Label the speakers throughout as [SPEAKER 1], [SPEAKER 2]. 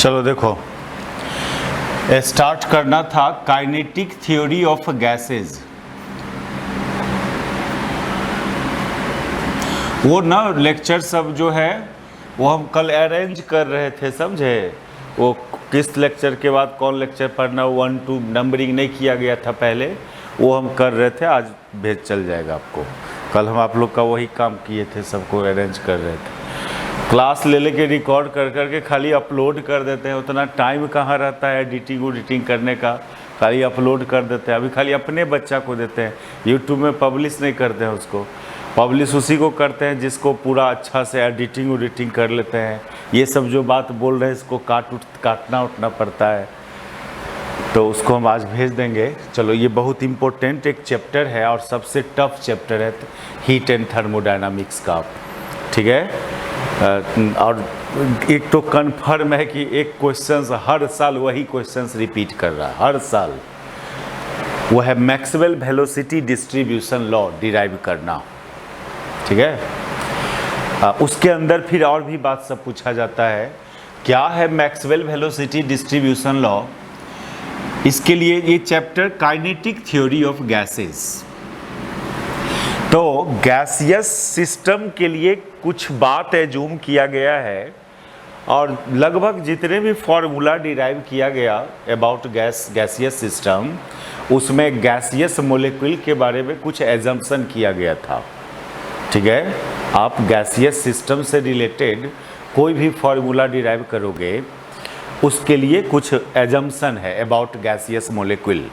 [SPEAKER 1] चलो देखो, स्टार्ट करना था काइनेटिक थ्योरी ऑफ गैसेस। वो ना लेक्चर सब जो है वो हम कल अरेंज कर रहे थे, समझे। वो किस लेक्चर के बाद कौन लेक्चर पढ़ना, 1 2 नंबरिंग नहीं किया गया था पहले, वो हम कर रहे थे। आज भेज चल जाएगा आपको। कल हम आप लोग का वही काम किए थे, सबको अरेंज कर रहे थे। क्लास ले लेके रिकॉर्ड कर करके खाली अपलोड कर देते हैं, उतना टाइम कहाँ रहता है एडिटिंग करने का। खाली अपलोड कर देते हैं, अभी खाली अपने बच्चा को देते हैं, यूट्यूब में पब्लिश नहीं करते हैं उसको। पब्लिश उसी को करते हैं जिसको पूरा अच्छा से एडिटिंग कर लेते हैं। ये सब जो बात बोल रहे हैं इसको काटना उठना पड़ता है, तो उसको हम आज भेज देंगे। चलो, ये बहुत इम्पोर्टेंट एक चैप्टर है और सबसे टफ चैप्टर है हीट एंड थर्मोडायनामिक्स का, ठीक है। और एक तो कन्फर्म है कि एक क्वेश्चंस हर साल वही क्वेश्चंस रिपीट कर रहा है, हर साल। वो है Maxwell velocity distribution law derive करना, ठीक है। उसके अंदर फिर और भी बात सब पूछा जाता है, क्या है मैक्सवेल वेलोसिटी डिस्ट्रीब्यूशन लॉ। इसके लिए ये chapter kinetic theory of gases. तो गैसियस सिस्टम के लिए कुछ बात एज्यूम किया गया है और लगभग जितने भी फॉर्मूला डिराइव किया गया अबाउट गैसियस सिस्टम, उसमें गैसियस मोलिक्यूल के बारे में कुछ एजम्पशन किया गया था, ठीक है। आप गैसियस सिस्टम से रिलेटेड कोई भी फॉर्मूला डिराइव करोगे, उसके लिए कुछ एजम्पशन है अबाउट गैसियस मोलिक्यूल।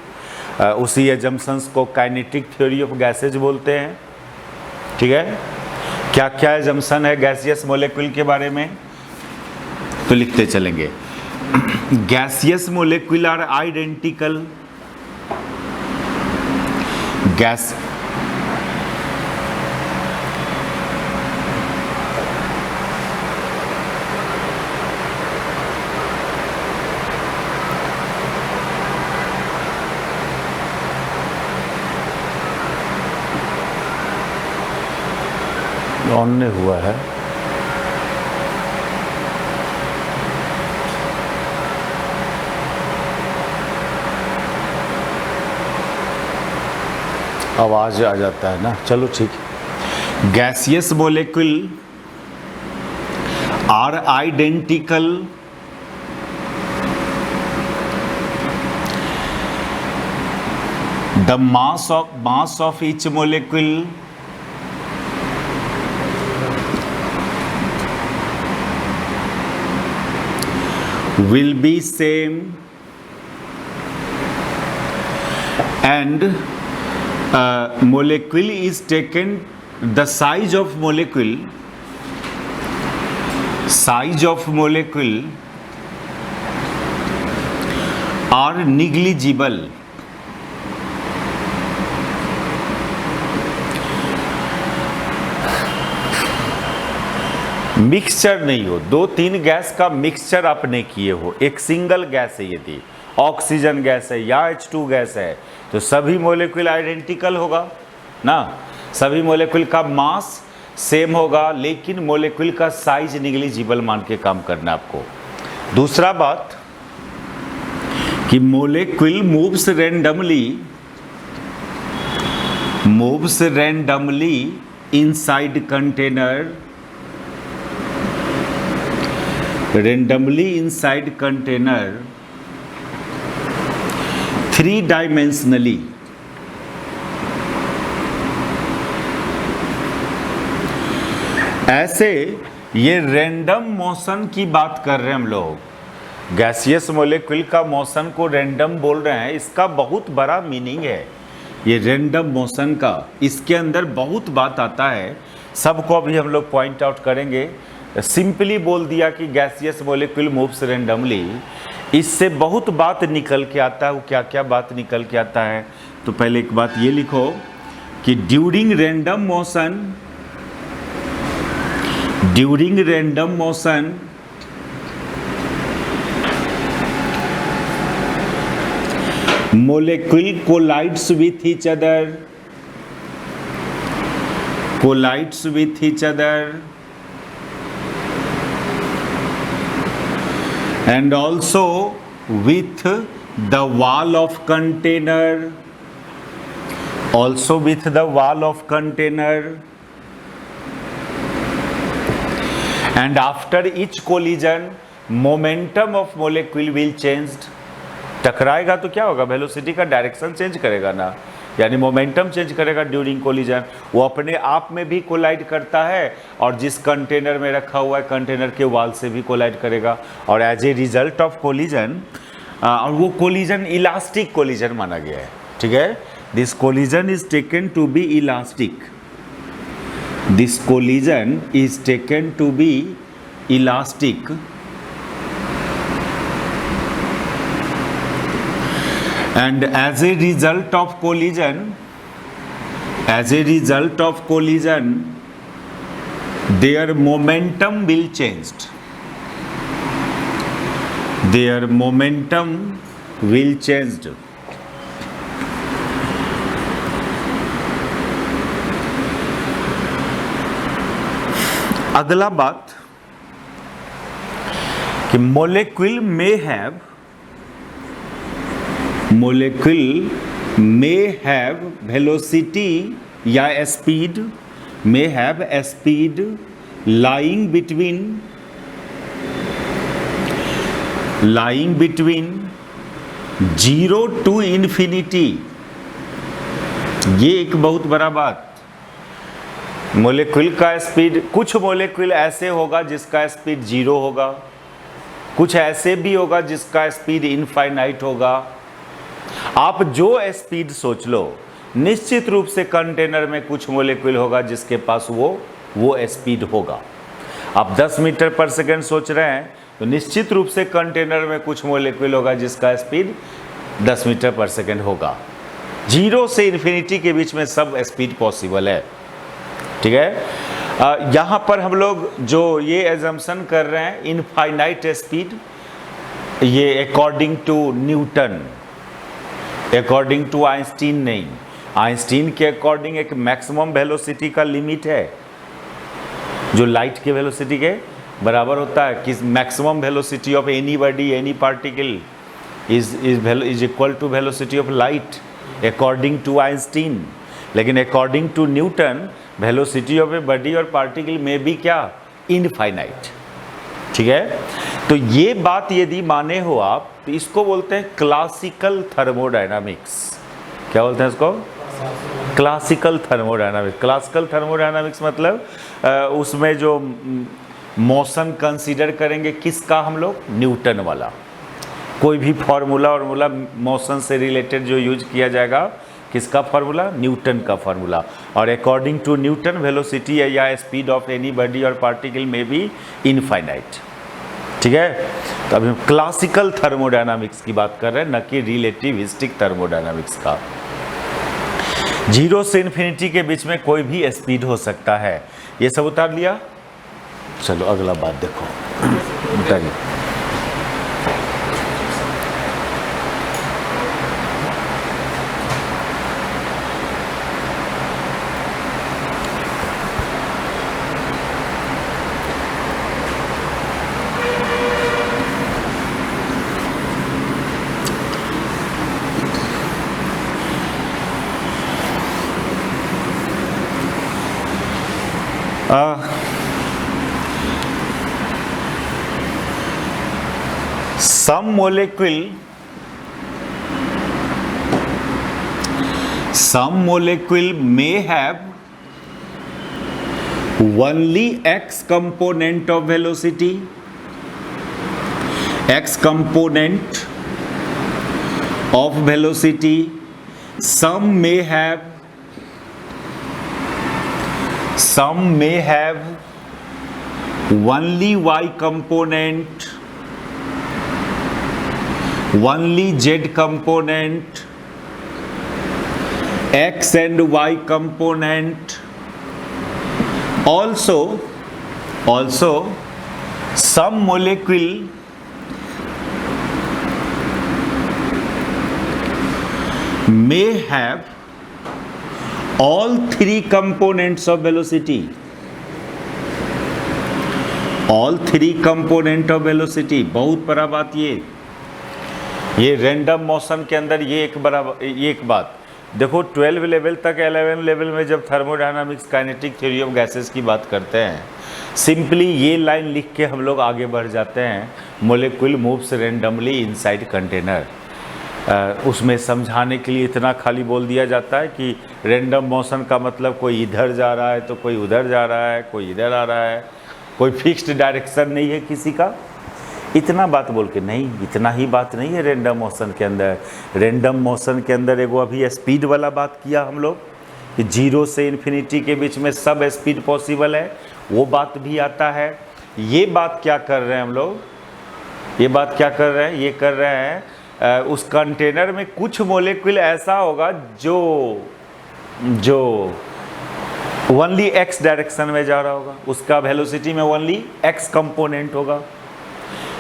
[SPEAKER 1] उसी एजम्पशंस को काइनेटिक थ्योरी ऑफ गैसेज बोलते हैं, ठीक है। क्या क्या एजम्पशन है गैसियस मोलिक्यूल के बारे में, तो लिखते चलेंगे। Gaseous molecule are identical. Gas on नहीं हुआ है, आवाज आ जाता है ना। चलो ठीक है। Gaseous molecule are identical the mass of each molecule will be same and molecule is taken, the size of molecule are negligible. Mixture नहीं हो, 2-3 गैस का मिक्सचर आप नहीं किए हो, एक सिंगल गैस है, यदि ऑक्सीजन गैस है या H2 गैस है, तो सभी मोलिक्यूल आइडेंटिकल होगा ना। सभी मोलिक्यूल का मास सेम होगा, लेकिन मोलिक्यूल का साइज निग्लिजिबल मान के काम करना आपको। दूसरा बात कि molecule moves randomly inside container, three dimensionally. ऐसे ये रैंडम मोशन की बात कर रहे हैं हम लोग। गैसियस मोलिक्यूल का मोशन को रैंडम बोल रहे हैं, इसका बहुत बड़ा मीनिंग है ये रैंडम मोशन का। इसके अंदर बहुत बात आता है, सबको अभी हम लोग पॉइंट आउट करेंगे। सिंपली बोल दिया कि गैसियस मोलिक्यूल मूव्स रैंडमली, इससे बहुत बात निकल के आता है। वो क्या क्या बात निकल के आता है, तो पहले एक बात ये लिखो कि during random motion molecule collides with each other and also with the wall of container, also with the wall of container, and after each collision momentum of molecule will changed. टकराएगा तो क्या होगा, वेलोसिटी का direction change करेगा ना, यानी momentum change करेगा during collision. वो अपने आप में भी कोलाइड करता है और जिस कंटेनर में रखा हुआ है कंटेनर के वॉल से भी कोलाइड करेगा, और as a result of collision, और वो कोलिजन इलास्टिक कोलिजन माना गया है। ठीक है, this collision is taken to be elastic, this collision is taken to be elastic, and as a result of collision, their momentum will changed, their momentum will changed। अगला बात कि molecule may have velocity या speed, may have a speed lying between 0 to infinity। ये एक बहुत बड़ा बात, molecule का स्पीड, कुछ मोलेक्यूल ऐसे होगा जिसका स्पीड 0 होगा, कुछ ऐसे भी होगा जिसका स्पीड इनफाइनाइट होगा। आप जो स्पीड सोच लो, निश्चित रूप से कंटेनर में कुछ मोलेक्यूल होगा जिसके पास वो स्पीड होगा। आप 10 मीटर पर सेकेंड सोच रहे हैं तो निश्चित रूप से कंटेनर में कुछ मोलेक्यूल होगा जिसका स्पीड 10 मीटर पर सेकेंड होगा। 0 से इन्फिनिटी के बीच में सब स्पीड पॉसिबल है। ठीक है, यहाँ पर हम लोग जो ये एजम्पशन कर रहे हैं इनफाइनाइट स्पीड, ये according to Newton, according to Einstein नहीं। आइंस्टीन के अकॉर्डिंग एक मैक्सिमम वेलोसिटी का लिमिट है जो लाइट के वेलोसिटी के बराबर होता है, कि maximum velocity of any body any particle is equal to velocity of light according to Einstein. लेकिन according to Newton velocity of a body और पार्टिकल में भी क्या, इनफाइनाइट। ठीक है, तो ये बात यदि माने हो आप तो इसको बोलते हैं क्लासिकल थर्मोडायनामिक्स। क्या बोलते हैं इसको? Classical thermodynamics. क्लासिकल थर्मोडायनामिक्स मतलब उसमें जो मोशन कंसीडर करेंगे किसका हम लोग, न्यूटन वाला। कोई भी फार्मूला मोशन से रिलेटेड जो यूज किया जाएगा, किसका फार्मूला, न्यूटन का फार्मूला। और अकॉर्डिंग टू न्यूटन वेलोसिटी या स्पीड ऑफ एनी बॉडी और पार्टिकल में भी इनफाइनाइट। ठीक है, तो अभी हम क्लासिकल थर्मोडायनामिक्स की बात कर रहे हैं, न कि रिलेटिविस्टिक थर्मोडायनामिक्स का। 0 से इन्फिनिटी के बीच में कोई भी स्पीड हो सकता है। ये सब उतार लिया, चलो अगला बात देखो, उतारिए। Some molecule may have only x component of velocity, x component of velocity. Some may have only y component, only z component, x and y component. Also some molecule may have all three components of velocity, all three component of velocity. बहुत बड़ा बात ये random motion के अंदर ये एक बात देखो, 12 लेवल तक 11 लेवल में जब thermodynamics kinetic theory of gases की बात करते हैं, सिंपली ये लाइन लिख के हम लोग आगे बढ़ जाते हैं, molecule moves randomly inside container. उसमें समझाने के लिए इतना खाली बोल दिया जाता है कि रैंडम मोशन का मतलब कोई इधर जा रहा है तो कोई उधर जा रहा है, कोई इधर आ रहा है, कोई फिक्स्ड डायरेक्शन नहीं है किसी का। इतना बात बोल के नहीं, इतना ही बात नहीं है रैंडम मोशन के अंदर। रैंडम मोशन के अंदर एगो अभी स्पीड वाला बात किया हम लोग कि 0 से इन्फिनिटी के बीच में सब स्पीड पॉसिबल है, वो बात भी आता है। ये बात क्या कर रहे हैं हम लोग, ये बात क्या कर रहे हैं, ये कर रहे हैं उस कंटेनर में कुछ मोलिक्यूल ऐसा होगा जो ओनली एक्स डायरेक्शन में जा रहा होगा, उसका वेलोसिटी में ओनली एक्स कंपोनेंट होगा।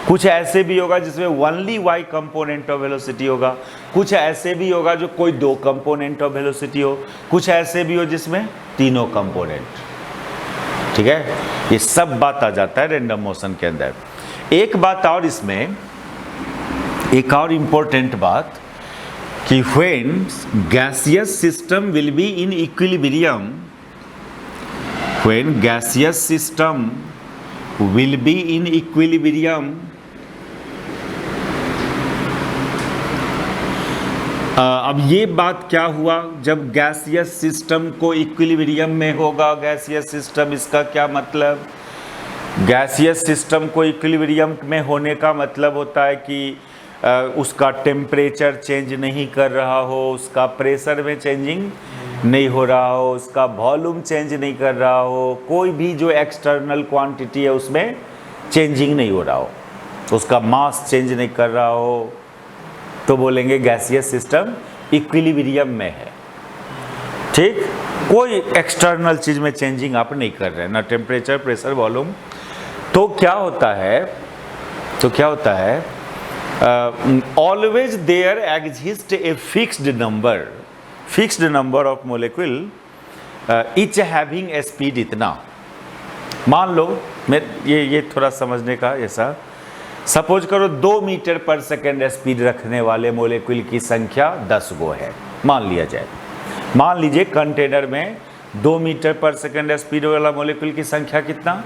[SPEAKER 1] कुछ ऐसे भी होगा जिसमें only y component of velocity होगा, कुछ ऐसे भी होगा जो कोई 2 कंपोनेंट ऑफ वेलोसिटी हो, कुछ ऐसे भी हो जिसमें तीनों कंपोनेंट। ठीक है, ये सब बात आ जाता है रैंडम मोशन के अंदर। एक बात और इसमें, एक और इम्पोर्टेंट बात कि when gaseous system will be in equilibrium, when gaseous system will be in equilibrium, अब ये बात क्या हुआ, जब गैसियस सिस्टम को इक्विलिब्रियम में होगा। गैसियस सिस्टम, इसका क्या मतलब, गैसियस सिस्टम को इक्विलिब्रियम में होने का मतलब होता है कि उसका टेम्परेचर चेंज नहीं कर रहा हो, उसका प्रेशर में चेंजिंग नहीं हो रहा हो, उसका वॉल्यूम चेंज नहीं कर रहा हो, कोई भी जो एक्सटर्नल क्वांटिटी है उसमें चेंजिंग नहीं हो रहा हो, उसका मास चेंज नहीं कर रहा हो, तो बोलेंगे गैसियस सिस्टम इक्विलिब्रियम में है। ठीक, कोई एक्सटर्नल चीज़ में चेंजिंग आप नहीं कर रहे हैं, ना टेम्परेचर, प्रेशर, वॉल्यूम। तो क्या होता है, always there exist a fixed number of molecule each having a speed इतना। मान लो ये थोड़ा समझने का ऐसा, सपोज करो 2 मीटर पर सेकेंड स्पीड रखने वाले मोलिक्यूल की संख्या 10 गो है, मान लिया जाए। मान लीजिए कंटेनर में 2 मीटर पर सेकेंड स्पीड वाला मोलिक्यूल की संख्या कितना,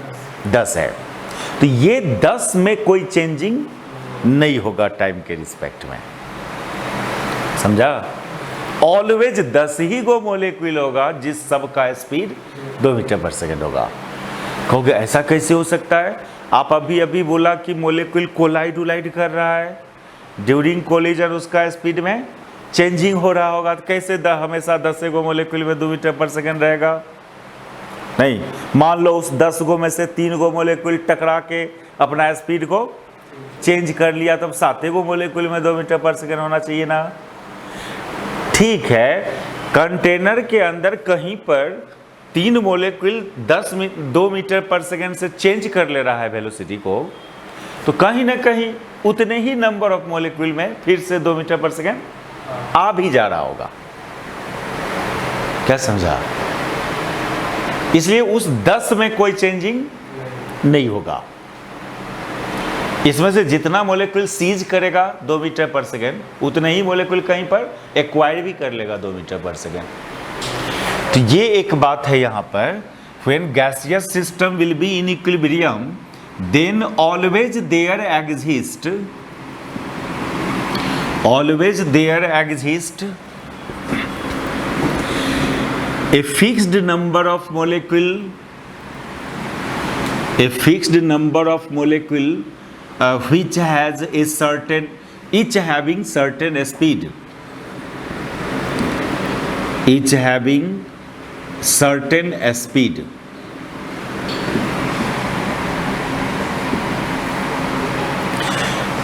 [SPEAKER 1] 10 है। तो ये 10 में कोई चेंजिंग नहीं होगा टाइम के रिस्पेक्ट में, समझा। ऑलवेज 10 ही गो मोलिक्यूल होगा जिस सब का स्पीड 2 मीटर पर सेकेंड होगा। कहोगे ऐसा कैसे हो सकता है, आप अभी बोला कि मोलिक्यूल कोलाइड कर रहा है, ड्यूरिंग कोलिजन उसका स्पीड में चेंजिंग हो रहा होगा, तो कैसे हमेशा 10 गो मोलिक्यूल में 2 मीटर पर सेकेंड रहेगा। नहीं, मान लो उस 10 गो में से 3 गो मोलिक्यूल टकरा के अपना स्पीड को चेंज कर लिया, तब 7 गो मोलिक्यूल में 2 मीटर पर सेकेंड होना चाहिए ना। ठीक है, कंटेनर के अंदर कहीं पर 3 मोलिक्यूल 2 मीटर पर सेकेंड से चेंज कर ले रहा है वेलोसिटी को, तो कहीं ना कहीं उतने ही नंबर ऑफ मोलिक्यूल में फिर से 2 मीटर पर सेकेंड आ भी जा रहा होगा। क्या समझा, इसलिए उस 10 में कोई चेंजिंग नहीं होगा। इसमें से जितना मोलिक्यूल सीज करेगा 2 मीटर पर सेकेंड, उतने ही मोलिक्यूल कहीं पर एक्वायर भी कर लेगा 2 मीटर पर सेकेंड। तो ये एक बात है यहाँ पर, when gaseous system will be in equilibrium then always there exist a fixed number of molecule which has a certain, each having certain speed,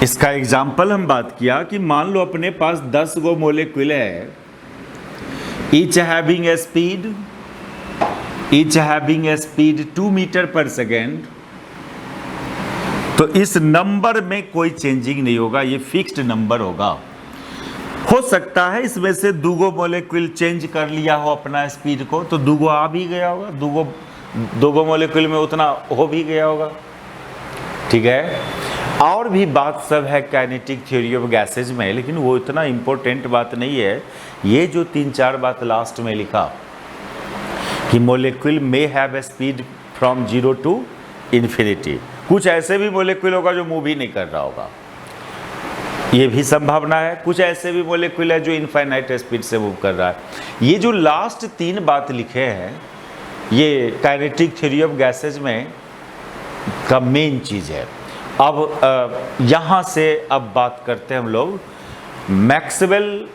[SPEAKER 1] इसका एग्जाम्पल हम बात किया कि मान लो अपने पास 10 गो मोलिक्यूल है, each having a speed 2 metre per second, तो इस नंबर में कोई चेंजिंग नहीं होगा, ये फिक्स्ड नंबर होगा। हो सकता है इसमें से 2 गो मोलिक्यूल चेंज कर लिया हो अपना स्पीड को, तो 2 गो आ भी गया होगा, 2 गो मोलिक्यूल में उतना हो भी गया होगा, ठीक है। और भी बात सब है काइनेटिक थ्योरी ऑफ गैसेज में, लेकिन वो इतना इम्पोर्टेंट बात नहीं है। ये जो 3-4 बात लास्ट में लिखा कि molecule may have a speed from 0 to infinity, कुछ ऐसे भी मोलिक्यूल होगा जो मूव ही नहीं कर रहा होगा, ये भी संभावना है। कुछ ऐसे भी मोलिक्यूल है जो इनफाइनाइट स्पीड से मूव कर रहा है। ये जो लास्ट 3 बात लिखे हैं ये काइनेटिक थ्योरी ऑफ गैसेज में का मेन चीज़ है। अब यहाँ से अब बात करते हैं हम लोग मैक्सवेल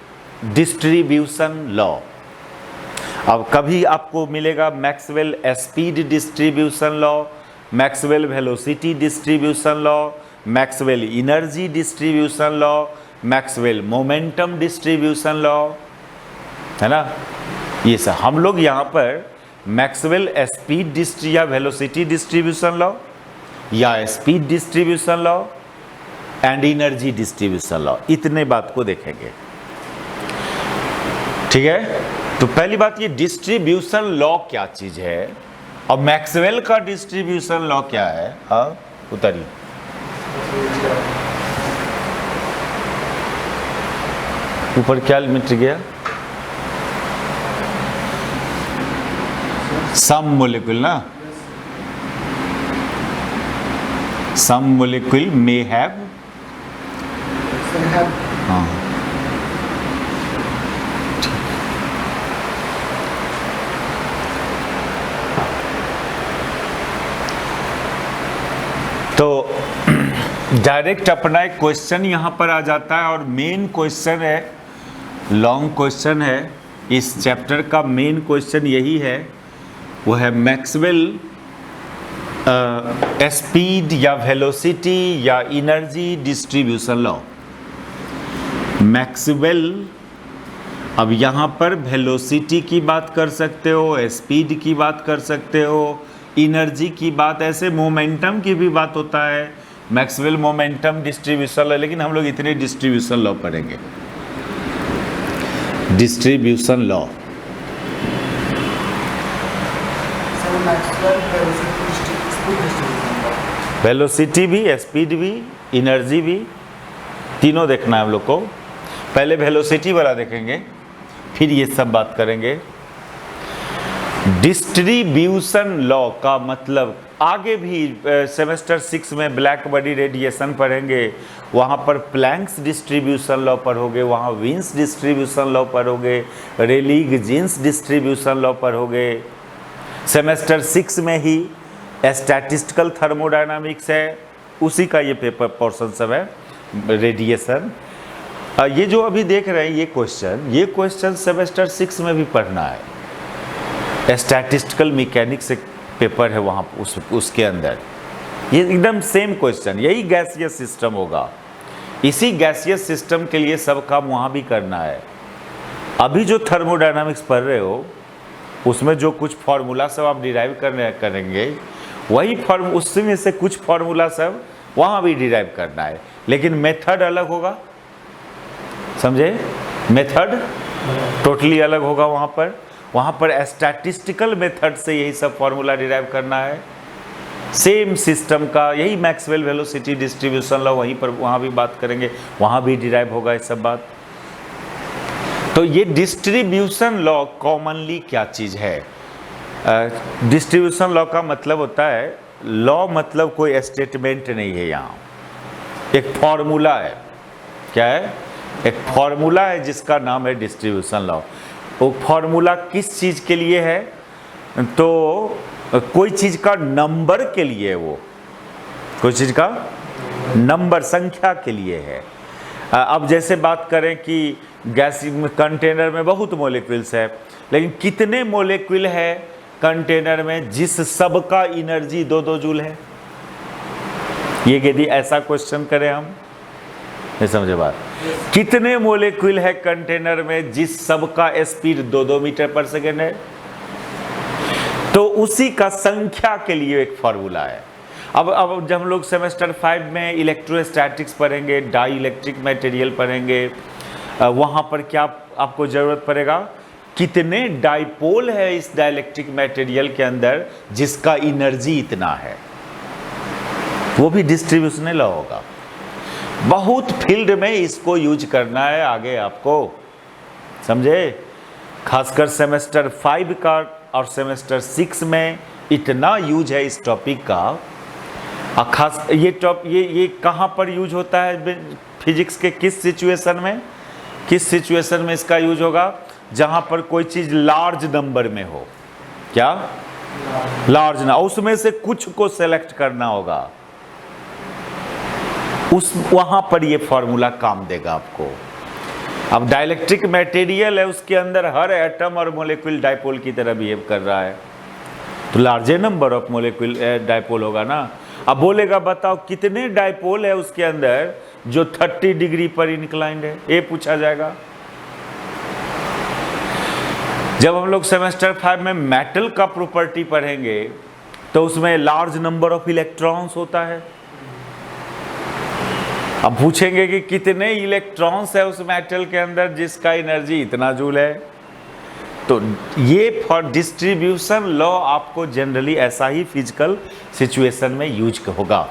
[SPEAKER 1] डिस्ट्रीब्यूशन लॉ। अब कभी आपको मिलेगा Maxwell speed distribution law, Maxwell velocity distribution law, Maxwell energy distribution law, Maxwell momentum distribution law, है ना। ये सब हम लोग यहाँ पर मैक्सवेल स्पीड या वेलोसिटी डिस्ट्रीब्यूशन लॉ या speed distribution law and energy distribution law, इतने बात को देखेंगे, ठीक है। तो पहली बात ये डिस्ट्रीब्यूशन लॉ क्या चीज है और मैक्सवेल का डिस्ट्रीब्यूशन लॉ क्या है। हाँ उतरिए। ऊपर क्या लिमिट गया, सम मोलिक्यूल ना, सम मोलिक्यूल मे हैव, हाँ तो डायरेक्ट अपना एक क्वेश्चन यहाँ पर आ जाता है और मेन क्वेश्चन है, लॉन्ग क्वेश्चन है इस चैप्टर का। मेन क्वेश्चन यही है, वो है मैक्सवेल स्पीड या वेलोसिटी या एनर्जी डिस्ट्रीब्यूशन लॉ। मैक्सवेल, अब यहाँ पर वेलोसिटी की बात कर सकते हो, स्पीड की बात कर सकते हो, एनर्जी की बात, ऐसे मोमेंटम की भी बात होता है, मैक्सवेल मोमेंटम डिस्ट्रीब्यूशन लॉ। लेकिन हम लोग इतने डिस्ट्रीब्यूशन लॉ पढ़ेंगे, डिस्ट्रीब्यूशन लॉ। वेलोसिटी भी, स्पीड भी, एनर्जी भी, तीनों देखना है हम लोग को। पहले वेलोसिटी वाला देखेंगे, फिर ये सब बात करेंगे। डिस्ट्रीब्यूशन लॉ का मतलब आगे भी सेमेस्टर 6 में ब्लैक बॉडी रेडिएशन पढ़ेंगे, वहाँ पर प्लैंक्स डिस्ट्रीब्यूशन लॉ पढ़ोगे, वहाँ विन्स डिस्ट्रीब्यूशन लॉ पढ़ोगे, रेलिग जीन्स डिस्ट्रीब्यूशन लॉ पढ़ोगे। सेमेस्टर 6 में ही स्टैटिस्टिकल थर्मोडायनामिक्स है, उसी का ये पेपर पोर्शन सब है, रेडिएशन। ये जो अभी देख रहे हैं ये क्वेश्चन सेमेस्टर 6 में भी पढ़ना है। स्टैटिस्टिकल मैकेनिक्स एक पेपर है वहाँ उसके अंदर, ये एकदम सेम क्वेश्चन, यही गैसियस सिस्टम होगा। इसी गैसियस सिस्टम के लिए सब काम वहाँ भी करना है। अभी जो थर्मोडायनामिक्स पढ़ रहे हो उसमें जो कुछ फार्मूला सब आप डिराइव करेंगे, वही उसी में से कुछ फार्मूला सब वहाँ भी डिराइव करना है, लेकिन मेथड अलग होगा, समझे। मेथड टोटली अलग होगा वहाँ पर स्टैटिस्टिकल मेथड से यही सब फार्मूला डिराइव करना है, सेम सिस्टम का। यही मैक्सवेल वेलोसिटी डिस्ट्रीब्यूशन लॉ वहाँ भी बात करेंगे, वहाँ भी डिराइव होगा ये सब बात। तो ये डिस्ट्रीब्यूशन लॉ कॉमनली क्या चीज़ है। डिस्ट्रीब्यूशन लॉ का मतलब होता है, लॉ मतलब कोई स्टेटमेंट नहीं है, यहाँ एक फॉर्मूला है। क्या है? एक फॉर्मूला है जिसका नाम है डिस्ट्रीब्यूशन लॉ। वो फॉर्मूला किस चीज़ के लिए है? तो कोई चीज़ का नंबर के लिए, वो कोई चीज़ का नंबर, संख्या के लिए है। अब जैसे बात करें कि गैस कंटेनर में बहुत मोलिक्यूल्स है, लेकिन कितने मोलिक्यूल है कंटेनर में जिस सब का एनर्जी 2-2 जूल है? ये यदि ऐसा क्वेश्चन करें हम, नहीं समझे बात। कितने मोलिक्यूल है कंटेनर में जिस सब का स्पीड 2-2 मीटर पर सेकेंड है? तो उसी का संख्या के लिए एक फॉर्मूला है। अब जब हम लोग सेमेस्टर 5 में इलेक्ट्रोस्टैटिक्स पढ़ेंगे, डाई इलेक्ट्रिक मटेरियल पढ़ेंगे, वहाँ पर क्या आपको ज़रूरत पड़ेगा? कितने डाइपोल है इस डाइलेक्ट्रिक मटेरियल के अंदर जिसका एनर्जी इतना है। वो भी डिस्ट्रीब्यूशनल लॉ होगा। बहुत फील्ड में इसको यूज करना है आगे आपको, समझे। खासकर सेमेस्टर 5 का और सेमेस्टर 6 में इतना यूज है इस टॉपिक का। और खास ये कहाँ पर यूज होता है फिजिक्स के, किस सिचुएशन में इसका यूज होगा? जहाँ पर कोई चीज़ लार्ज नंबर में हो। क्या? लार्ज ना, उसमें से कुछ को सेलेक्ट करना होगा, वहां पर ये फॉर्मूला काम देगा आपको। अब डाइलेक्ट्रिक मटेरियल है, उसके अंदर हर एटम और मॉलिक्यूल डाइपोल की तरह बिहेव कर रहा है, तो large number of molecule dipole होगा ना। अब बोलेगा बताओ कितने डाइपोल है उसके अंदर जो 30 डिग्री पर इंक्लाइंड है, ये पूछा जाएगा। जब हम लोग सेमेस्टर 5 में मेटल का प्रॉपर्टी पढ़ेंगे तो उसमें लार्ज नंबर ऑफ इलेक्ट्रॉन्स होता है। अब पूछेंगे कि कितने इलेक्ट्रॉन्स है उस मेटल के अंदर जिसका एनर्जी इतना जूल है। तो ये फॉर डिस्ट्रीब्यूशन लॉ आपको जनरली ऐसा ही फिजिकल सिचुएशन में यूज होगा।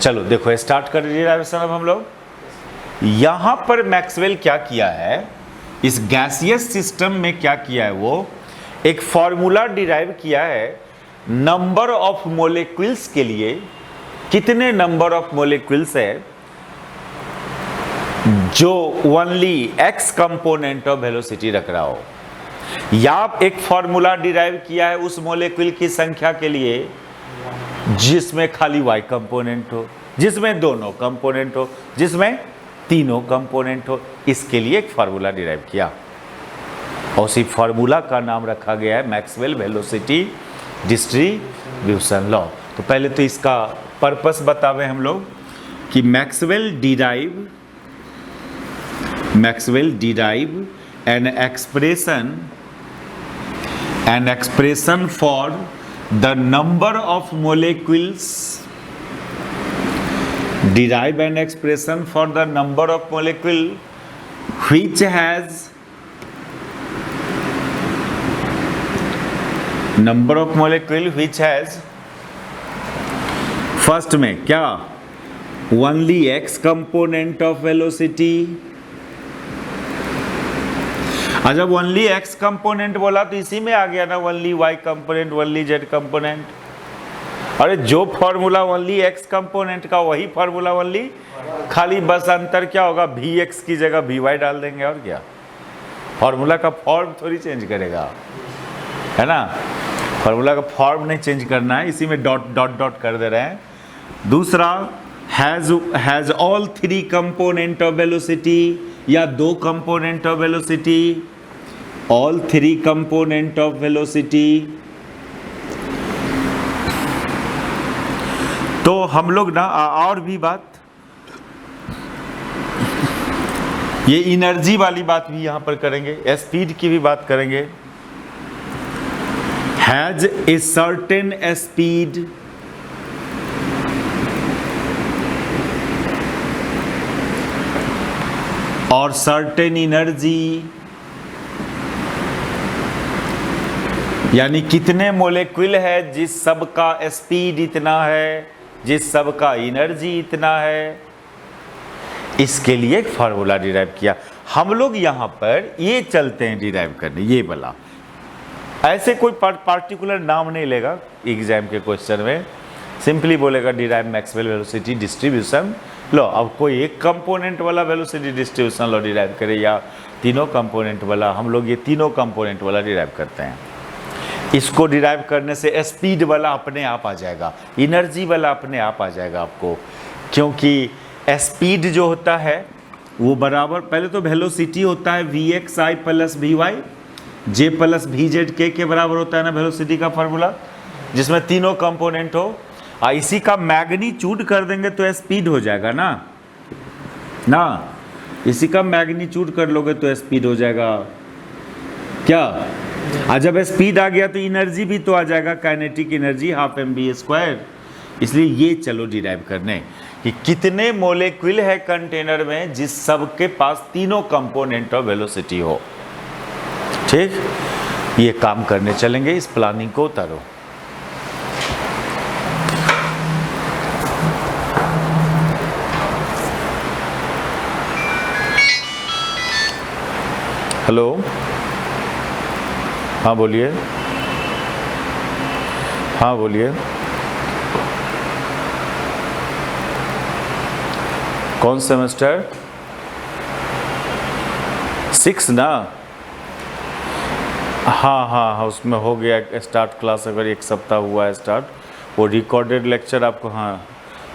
[SPEAKER 1] चलो देखो स्टार्ट कर डिराइवेशन। अब हम लोग यहां पर मैक्सवेल क्या किया है, इस गैसियस सिस्टम में क्या किया है, वो एक फॉर्मूला डिराइव किया है नंबर ऑफ मॉलिक्यूल्स के लिए। कितने नंबर ऑफ मॉलिक्यूल्स है जो only x component of velocity रख रहा हो, या एक फॉर्मूला डिराइव किया है उस मॉलिक्यूल की संख्या के लिए जिसमें खाली y कंपोनेंट हो, जिसमें दोनों कंपोनेंट हो, जिसमें तीनों कंपोनेंट हो। इसके लिए एक फार्मूला डिराइव किया और उसी फार्मूला का नाम रखा गया है मैक्सवेल वेलोसिटी डिस्ट्रीब्यूशन लॉ। तो पहले तो इसका पर्पस बतावे हम लोग कि Maxwell derive an expression for the number of molecules, derive an expression for the number of molecule which has first में क्या only x component of velocity। जब only x component बोला तो इसी में आ गया ना only y component, only z component। अरे जो फॉर्मूला ओनली x कंपोनेंट का वही फॉर्मूला ओनली, खाली बस अंतर क्या होगा, vx की जगह vy डाल देंगे और क्या। फॉर्मूला का फॉर्म थोड़ी चेंज करेगा, है ना। फॉर्मूला का फॉर्म नहीं चेंज करना है, इसी में डॉट डॉट डॉट कर दे रहे हैं। दूसरा has all 3 component of velocity, या 2 component of velocity, all 3 component of velocity. तो हम लोग ना और भी बात, ये एनर्जी वाली बात भी यहां पर करेंगे, स्पीड की भी बात करेंगे। हैज ए सर्टेन स्पीड और सर्टेन एनर्जी, यानी कितने मोलेक्यूल है जिस सब का स्पीड इतना है, जिस सब का एनर्जी इतना है। इसके लिए एक फार्मूला डिराइव किया। हम लोग यहाँ पर ये चलते हैं डिराइव करने, ये वाला। ऐसे कोई पार्टिकुलर नाम नहीं लेगा एग्जाम के क्वेश्चन में, सिंपली बोलेगा derive Maxwell velocity distribution law. अब कोई एक कंपोनेंट वाला वेलोसिटी डिस्ट्रीब्यूशन लॉ डिराइव करे या तीनों कंपोनेंट वाला, हम लोग ये तीनों कंपोनेंट वाला डिराइव करते हैं। इसको डिराइव करने से स्पीड वाला अपने आप आ जाएगा, एनर्जी वाला अपने आप आ जाएगा आपको, क्योंकि स्पीड जो होता है वो बराबर, पहले तो वेलोसिटी होता है vxi plus vy, j plus vz के बराबर होता है ना वेलोसिटी का फार्मूला, जिसमें तीनों कंपोनेंट हो। इसी का मैग्नीट्यूड कर देंगे तो स्पीड हो जाएगा ना, इसी का मैग्नीट्यूड कर लोगे तो स्पीड हो जाएगा क्या। जब स्पीड आ गया तो एनर्जी भी तो आ जाएगा, काइनेटिक एनर्जी 12 mv²। इसलिए ये चलो डिराइव करने कि कितने मोलेक्यूल है कंटेनर में जिस सब के पास तीनों कंपोनेंट ऑफ वेलोसिटी हो। ठीक, ये काम करने चलेंगे, इस प्लानिंग को उतारो। हेलो, हाँ बोलिए, हाँ बोलिए, कौन सेमेस्टर? 6 ना? हाँ हाँ हाँ, उसमें हो गया स्टार्ट क्लास, अगर 1 सप्ताह हुआ है स्टार्ट। वो रिकॉर्डेड लेक्चर आपको, हाँ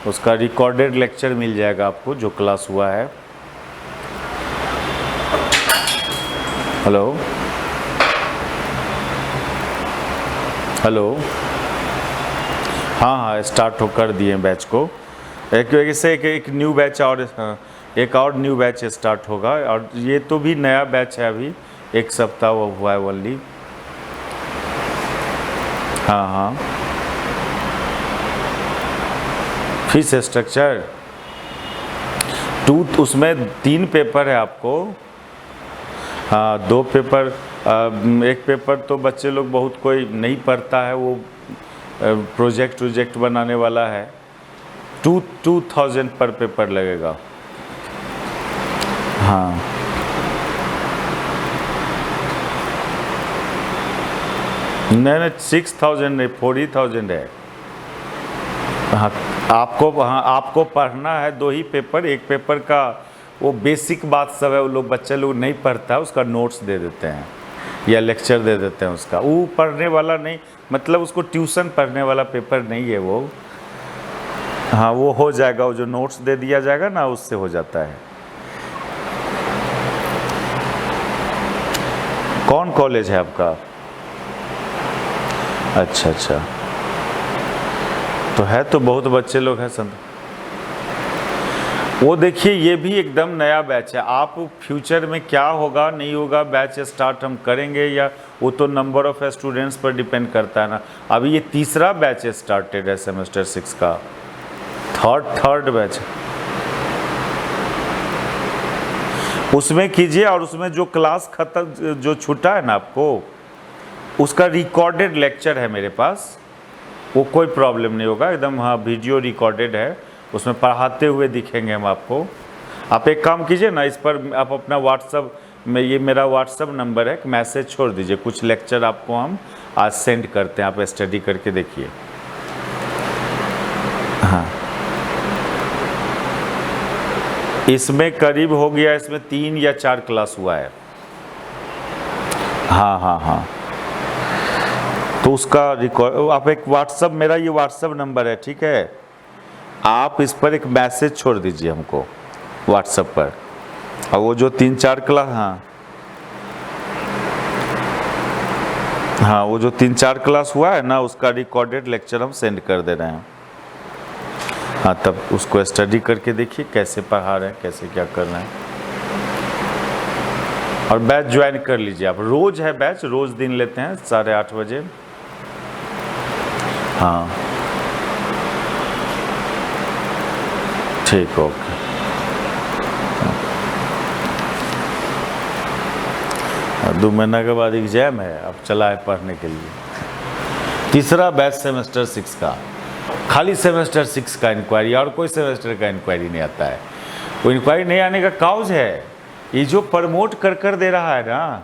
[SPEAKER 1] उसका रिकॉर्डेड लेक्चर मिल जाएगा आपको जो क्लास हुआ है। हेलो, हेलो, हाँ हाँ स्टार्ट हो कर दिए बैच को। एक न्यू बैच और, हाँ एक और न्यू बैच स्टार्ट होगा, और ये तो भी नया बैच है, अभी 1 सप्ताह वो हुआ है ओनली। हाँ हाँ, फीस स्ट्रक्चर 2, उसमें 3 पेपर है आपको। हाँ 2 पेपर, एक पेपर तो बच्चे लोग बहुत कोई नहीं पढ़ता है, वो प्रोजेक्ट बनाने वाला है। 2000 पर पेपर लगेगा। हाँ नहीं 6000 नहीं, 40,000 है। हाँ आपको पढ़ना है 2 ही पेपर। एक पेपर का वो बेसिक बात सब है, वो लोग बच्चे लोग नहीं पढ़ता है, उसका नोट्स दे देते हैं या लेक्चर दे देते हैं उसका। वो पढ़ने वाला नहीं, मतलब उसको ट्यूशन पढ़ने वाला पेपर नहीं है वो। हाँ वो हो जाएगा, वो जो नोट्स दे दिया जाएगा ना, उससे हो जाता है। कौन कॉलेज है आपका? अच्छा अच्छा, तो है तो बहुत बच्चे लोग हैं संत। वो देखिए ये भी एकदम नया बैच है। आप फ्यूचर में क्या होगा नहीं होगा, बैच स्टार्ट हम करेंगे या, वो तो नंबर ऑफ स्टूडेंट्स पर डिपेंड करता है ना। अभी ये तीसरा बैच स्टार्टेड है सेमेस्टर 6 का, थर्ड बैच। उसमें कीजिए, और उसमें जो क्लास खत्म जो छूटा है ना आपको, उसका रिकॉर्डेड लेक्चर है मेरे पास, वो कोई प्रॉब्लम नहीं होगा एकदम। हाँ वीडियो रिकॉर्डेड है, उसमें पढ़ाते हुए दिखेंगे हम आपको। आप एक काम कीजिए ना, इस पर आप अपना व्हाट्सअप में, ये मेरा व्हाट्सअप नंबर है, मैसेज छोड़ दीजिए, कुछ लेक्चर आपको हम आज सेंड करते हैं, आप स्टडी करके देखिए। हाँ इसमें करीब हो गया, इसमें 3 या 4 क्लास हुआ है। हाँ हाँ हाँ, तो उसका रिकॉर्ड आप एक व्हाट्सअप, मेरा ये व्हाट्सअप नंबर है, ठीक है, आप इस पर एक मैसेज छोड़ दीजिए हमको व्हाट्सएप पर। और वो जो 3-4 क्लास, हाँ हाँ वो जो 3-4 क्लास हुआ है ना, उसका रिकॉर्डेड लेक्चर हम सेंड कर दे रहे हैं। हाँ तब उसको स्टडी करके देखिए कैसे पढ़ा रहे हैं, कैसे क्या कर रहे हैं, और बैच ज्वाइन कर लीजिए आप। रोज है बैच, रोज दिन लेते हैं 8:30 बजे। हाँ ठीक, ओके। 2 महीना के बाद एग्जाम है, अब चला है पढ़ने के लिए। तीसरा बैच सेमेस्टर 6 का, खाली सेमेस्टर 6 का इंक्वायरी, और कोई सेमेस्टर का इंक्वायरी नहीं आता है। वो इंक्वायरी नहीं आने का काउज है ये जो प्रमोट कर दे रहा है ना,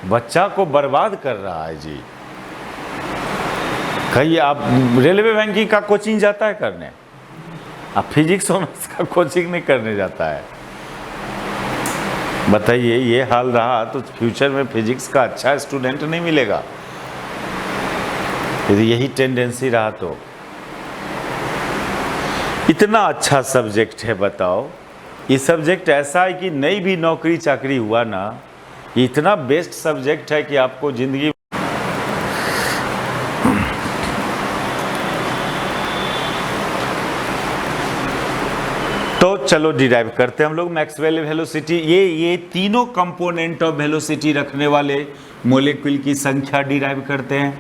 [SPEAKER 1] बच्चा को बर्बाद कर रहा है जी। कहिए आप रेलवे बैंकिंग का कोचिंग जाता है करने, आप फिजिक्स ऑनर्स का कोचिंग नहीं करने जाता है। बताइए ये हाल रहा तो फ्यूचर में फिजिक्स का अच्छा स्टूडेंट नहीं मिलेगा, यदि यही टेंडेंसी रहा तो। इतना अच्छा सब्जेक्ट है, बताओ, ये सब्जेक्ट ऐसा है कि नहीं भी नौकरी चाकरी हुआ ना, ये इतना बेस्ट सब्जेक्ट है कि आपको जिंदगी। तो चलो डिराइव करते हैं हम लोग मैक्सवेल वेलोसिटी। ये तीनों कंपोनेंट ऑफ वेलोसिटी रखने वाले मॉलिक्यूल की संख्या डिराइव करते हैं।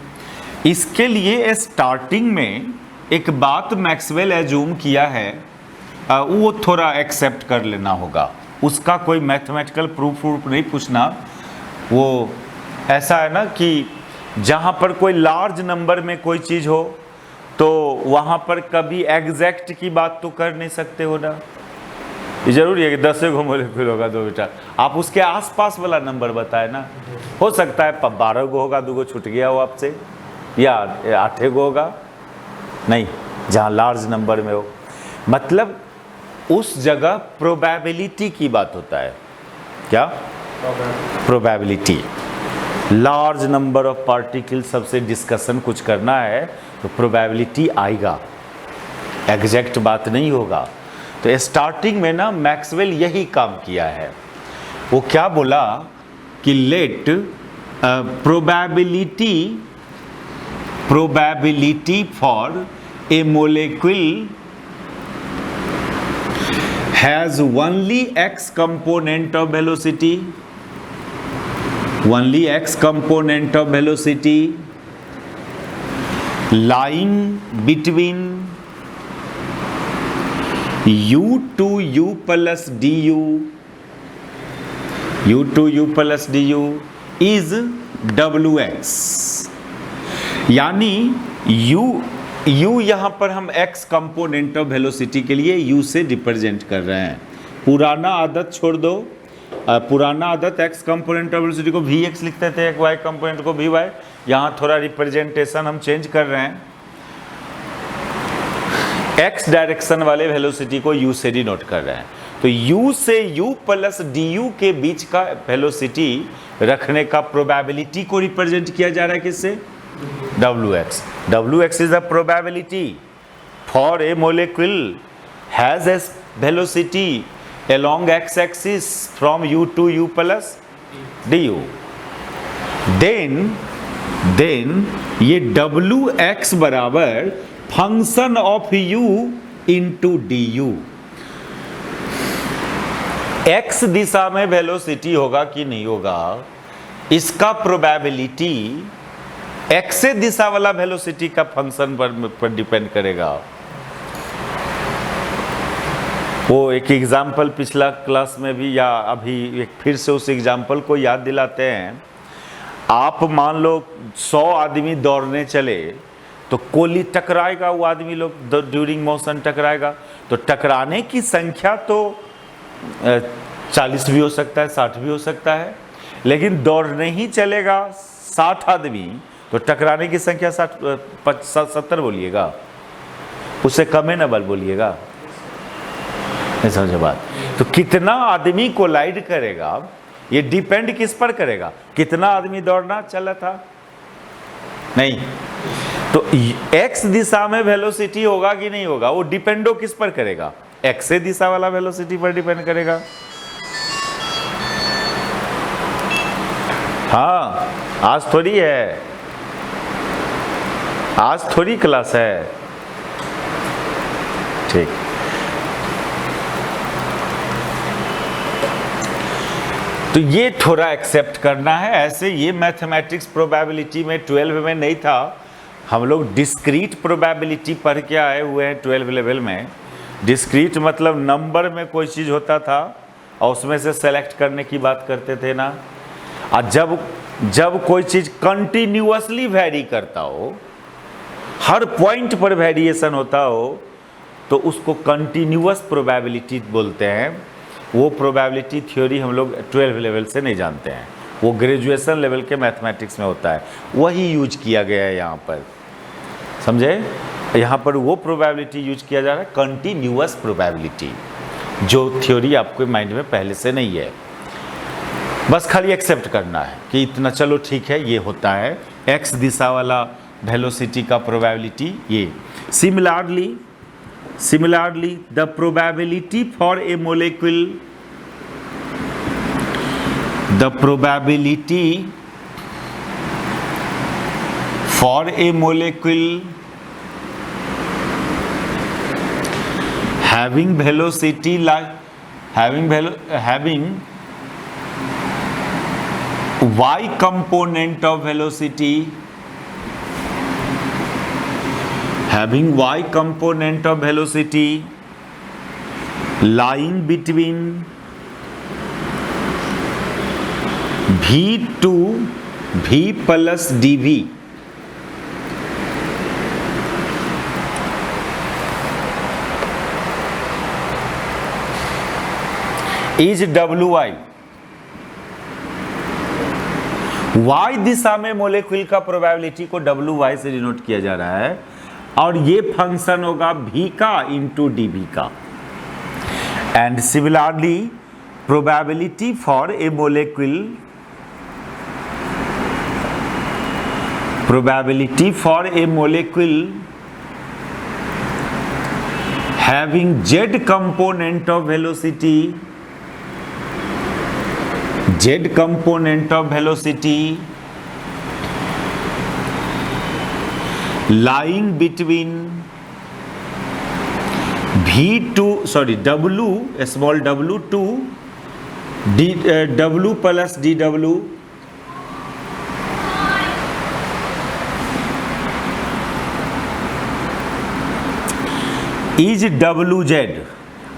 [SPEAKER 1] इसके लिए स्टार्टिंग में एक बात मैक्सवेल एज्यूम किया है, वो थोड़ा एक्सेप्ट कर लेना होगा। उसका कोई मैथमेटिकल प्रूफ नहीं पूछना। वो ऐसा है ना कि जहाँ पर कोई लार्ज नंबर में कोई चीज़ हो तो वहाँ पर कभी एग्जैक्ट की बात तो कर नहीं सकते हो ना। ये जरूरी है कि 10 गो मोलिक्यूल होगा 2 मीटर। आप उसके आसपास वाला नंबर बताए ना। हो सकता है 12 गो होगा, 2 गो छूट गया हो आपसे, या 8 गो होगा, नहीं, जहाँ लार्ज नंबर में हो। मतलब उस जगह प्रोबेबिलिटी की बात होता है। क्या? Probability. Large number of particle सबसे डिस्कशन कुछ करना है तो प्रोबेबिलिटी आएगा, एग्जैक्ट बात नहीं होगा। तो स्टार्टिंग में ना मैक्सवेल यही काम किया है। वो क्या बोला कि let probability for a molecule has only x component of velocity, only x component of velocity lying between u to u plus du, u to u plus du is wx। यानी u यहाँ पर हम x component of velocity के लिए u से represent कर रहे हैं। पुराना आदत छोड़ दो, पुराना आदत x कंपोनेंट ऑफ वेलोसिटी को vx लिखते थे, एक y कंपोनेंट को vy। यहाँ थोड़ा रिप्रेजेंटेशन हम चेंज कर रहे हैं, x डायरेक्शन वाले वेलोसिटी को u से डिनोट कर रहे हैं। तो u से u प्लस du के बीच का वेलोसिटी रखने का प्रोबेबिलिटी को रिप्रेजेंट किया जा रहा है किससे? wx। wx is the probability for a molecule has a velocity along x-axis from u to u plus du। then ये wx बराबर function of u into du। x दिशा में वेलोसिटी होगा कि नहीं होगा, इसका प्रोबेबिलिटी x दिशा वाला वेलोसिटी का फंक्शन पर डिपेंड करेगा। वो एक एग्जाम्पल पिछला क्लास में भी, या अभी एक फिर से उस एग्जाम्पल को याद दिलाते हैं। आप मान लो 100 आदमी दौड़ने चले तो कोली टकराएगा, वो आदमी लोग ड्यूरिंग मोशन टकराएगा। तो टकराने की संख्या तो 40 भी हो सकता है, 60 भी हो सकता है, लेकिन दौड़ने ही चलेगा 60 आदमी तो टकराने की संख्या 70 बोलिएगा, उससे कम है ना बल बोलिएगा, नहीं समझे बात। तो कितना आदमी कोलाइड करेगा ये डिपेंड किस पर करेगा? कितना आदमी दौड़ना चला था, नहीं। तो x दिशा में वेलोसिटी होगा कि नहीं होगा, वो डिपेंडो किस पर करेगा? x दिशा वाला वेलोसिटी पर डिपेंड करेगा। हाँ, आज थोड़ी है, आज थोड़ी क्लास है, ठीक। तो ये थोड़ा एक्सेप्ट करना है। ऐसे ये मैथमेटिक्स प्रोबेबिलिटी में 12 में नहीं था, हम लोग डिस्क्रीट प्रोबेबिलिटी पढ़ के आए हुए हैं 12 लेवल में। डिस्क्रीट मतलब नंबर में कोई चीज़ होता था और उसमें से सेलेक्ट करने की बात करते थे ना। और जब कोई चीज़ कंटिन्यूअसली वैरी करता हो, हर पॉइंट पर वेरिएशन होता हो, तो उसको कंटिन्यूअस प्रोबेबिलिटी बोलते हैं। वो प्रोबेबिलिटी थ्योरी हम लोग 12 लेवल से नहीं जानते हैं, वो ग्रेजुएशन लेवल के मैथमेटिक्स में होता है, वही यूज किया गया है यहाँ पर, समझे? यहाँ पर वो प्रोबेबिलिटी यूज किया जा रहा है, कंटिन्यूअस प्रोबेबिलिटी, जो थ्योरी आपके माइंड में पहले से नहीं है। बस खाली एक्सेप्ट करना है कि इतना, चलो ठीक है, ये होता है x दिशा वाला वेलोसिटी का प्रोबेबिलिटी ये। Similarly, the probability for a molecule having velocity like having y component of velocity, having y component of velocity lying between v to v plus dv, is WI। Y दिशा में molecule का probability को WY से denote किया जा रहा है और ये फंक्शन होगा V का इंटू DV का। And similarly probability for a molecule, probability for a molecule having z component of velocity, lying between W, small w to W plus dW is WZ,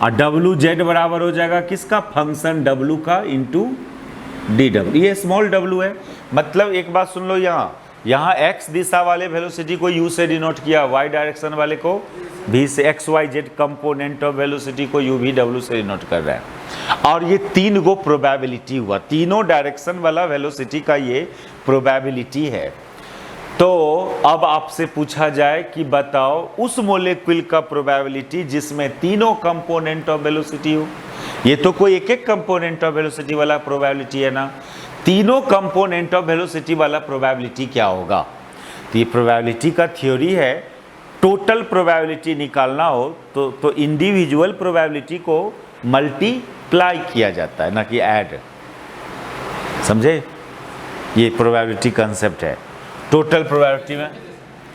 [SPEAKER 1] और WZ बराबर हो जाएगा किसका, function W का into DW। ये small w है, मतलब एक बात सुन लो, यहाँ x दिशा वाले वेलोसिटी को u से डिनोट किया, y डायरेक्शन वाले को v से, XYZ कंपोनेंट ऑफ वेलोसिटी को u v w से डिनोट कर रहा है। और ये 3 गो प्रोबेबिलिटी हुआ, तीनों डायरेक्शन वाला वेलोसिटी का ये प्रोबेबिलिटी है। तो अब आपसे पूछा जाए कि बताओ उस मोलेक्यूल का प्रोबेबिलिटी जिसमें तीनों कंपोनेंट ऑफ वेलोसिटी हो। ये तो कोई एक एक कंपोनेंट ऑफ वेलोसिटी वाला प्रोबेबिलिटी है ना, तीनों कंपोनेंट ऑफ वेलोसिटी वाला प्रोबेबिलिटी क्या होगा। तो ये प्रोबेबिलिटी का थ्योरी है, टोटल प्रोबेबिलिटी निकालना हो तो इंडिविजुअल प्रोबेबिलिटी को मल्टीप्लाई किया जाता है, ना कि ऐड। समझे, ये प्रोबेबिलिटी कंसेप्ट है, टोटल प्रोबेबिलिटी में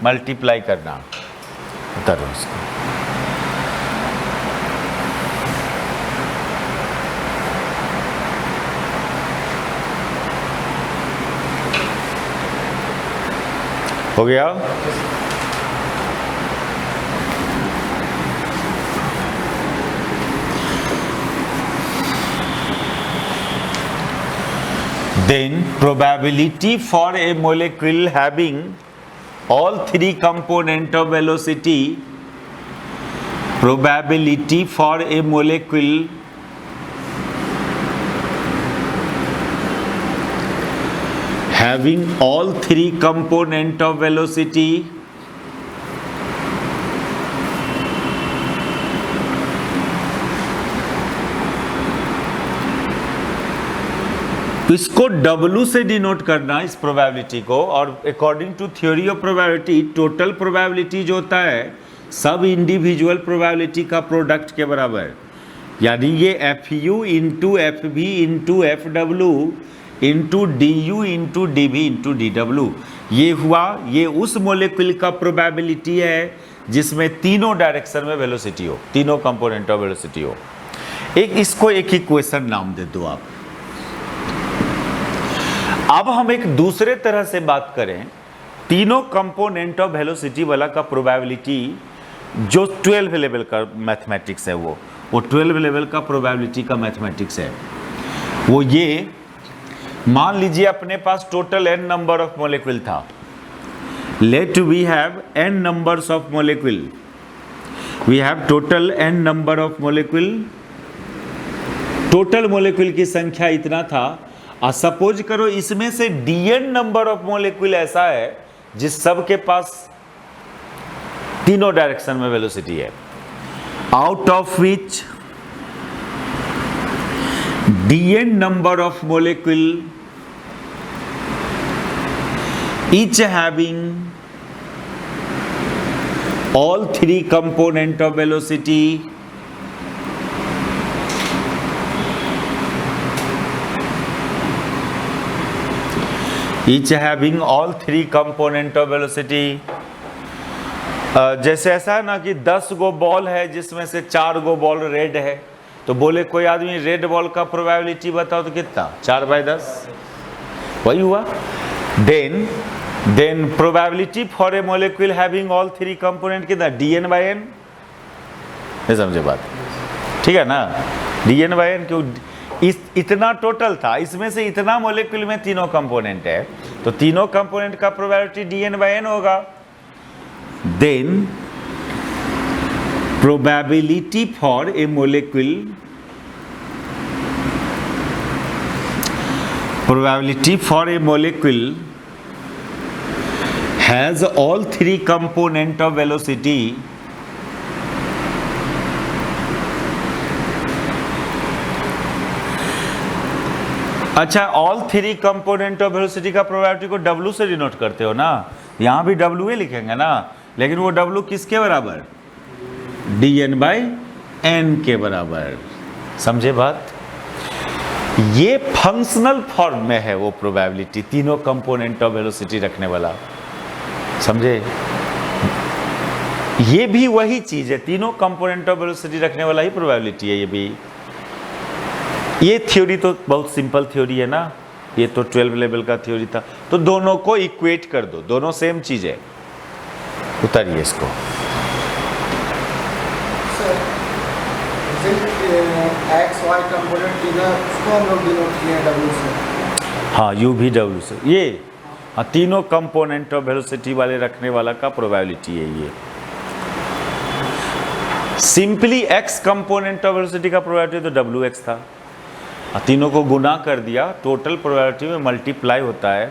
[SPEAKER 1] मल्टीप्लाई करना। उतारो इसको। हो गया। Then probability for a molecule having all 3 component of velocity, probability for a molecule having all 3 component of velocity तो इसको W से डिनोट करना इस प्रोबेबिलिटी को, और according to theory of probability total probability जो होता है सब इंडिविजुअल प्रोबेबिलिटी का प्रोडक्ट के बराबर, यानी ये FU into FV into FW into DU into DV into DW, ये हुआ, ये उस मोलेक्यूल का प्रोबेबिलिटी है जिसमें तीनों डायरेक्शन में वेलोसिटी हो, तीनों कंपोनेंट ऑफ वेलोसिटी हो। इसको एक इक्वेशन नाम दे दो आप। अब हम एक दूसरे तरह से बात करें, तीनों कंपोनेंट ऑफ वेलोसिटी वाला का प्रोबेबिलिटी जो 12 लेवल का मैथमेटिक्स है, वो 12 लेवल का प्रोबेबिलिटी का मैथमेटिक्स है। वो ये मान लीजिए अपने पास total n number of molecule था, let we have n numbers of molecule, we have total n number of molecule, total molecule की संख्या इतना था। और सपोज करो इसमें से dn नंबर ऑफ मोलेक्यूल ऐसा है जिस सब के पास तीनों डायरेक्शन में वेलोसिटी है, out of which dn number of molecule each having all 3 component of velocity each having all 3 component of velocity। जैसे ऐसा है ना कि 10 गो बॉल है जिसमें से 4 गो बॉल रेड है, तो बोले कोई आदमी रेड बॉल का प्रोबेबिलिटी बताओ तो कितना, 4/10, वही हुआ। Then probability for a molecule having all 3 component कितना, dn/n। ये समझे बात, ठीक है ना, dn/n। क्यों, इतना टोटल था, इसमें से इतना मोलेक्यूल में तीनों कंपोनेंट है, तो तीनों कंपोनेंट का प्रोबेबिलिटी dn/n होगा। Then probability for a molecule probability for a molecule has all three component of velocity अच्छा, all three component of velocity का प्रोबेबिलिटी को W से डिनोट करते हो ना, यहाँ भी WA लिखेंगे ना, लेकिन वो W किसके बराबर, dN/n के बराबर। समझे बात? ये फंक्शनल फॉर्म में है वो प्रोबेबिलिटी, तीनों कंपोनेंट ऑफ वेलोसिटी रखने वाला। समझे? ये भी वही चीज है, तीनों कंपोनेंट ऑफ वेलोसिटी रखने वाला ही प्रोबेबिलिटी है ये भी। ये थ्योरी तो बहुत सिंपल थ्योरी है ना, ये तो 12 लेवल का थ्योरी था, तो दोनों को इक्वेट कर दो, दोनों सेम चीज है। उतारिए इसको।
[SPEAKER 2] एक्स वाई कंपोनेंट इसको हम लोग डिनोट किए हैं W से।
[SPEAKER 1] हाँ, U भी W से, ये हाँ तीनों कंपोनेंट ऑफ वेलोसिटी वाले रखने वाला का प्रोबेबिलिटी है ये। Simply x component of velocity का प्रोबेबिलिटी तो WX था, तीनों को गुना कर दिया, टोटल प्रोबेबिलिटी में मल्टीप्लाई होता है।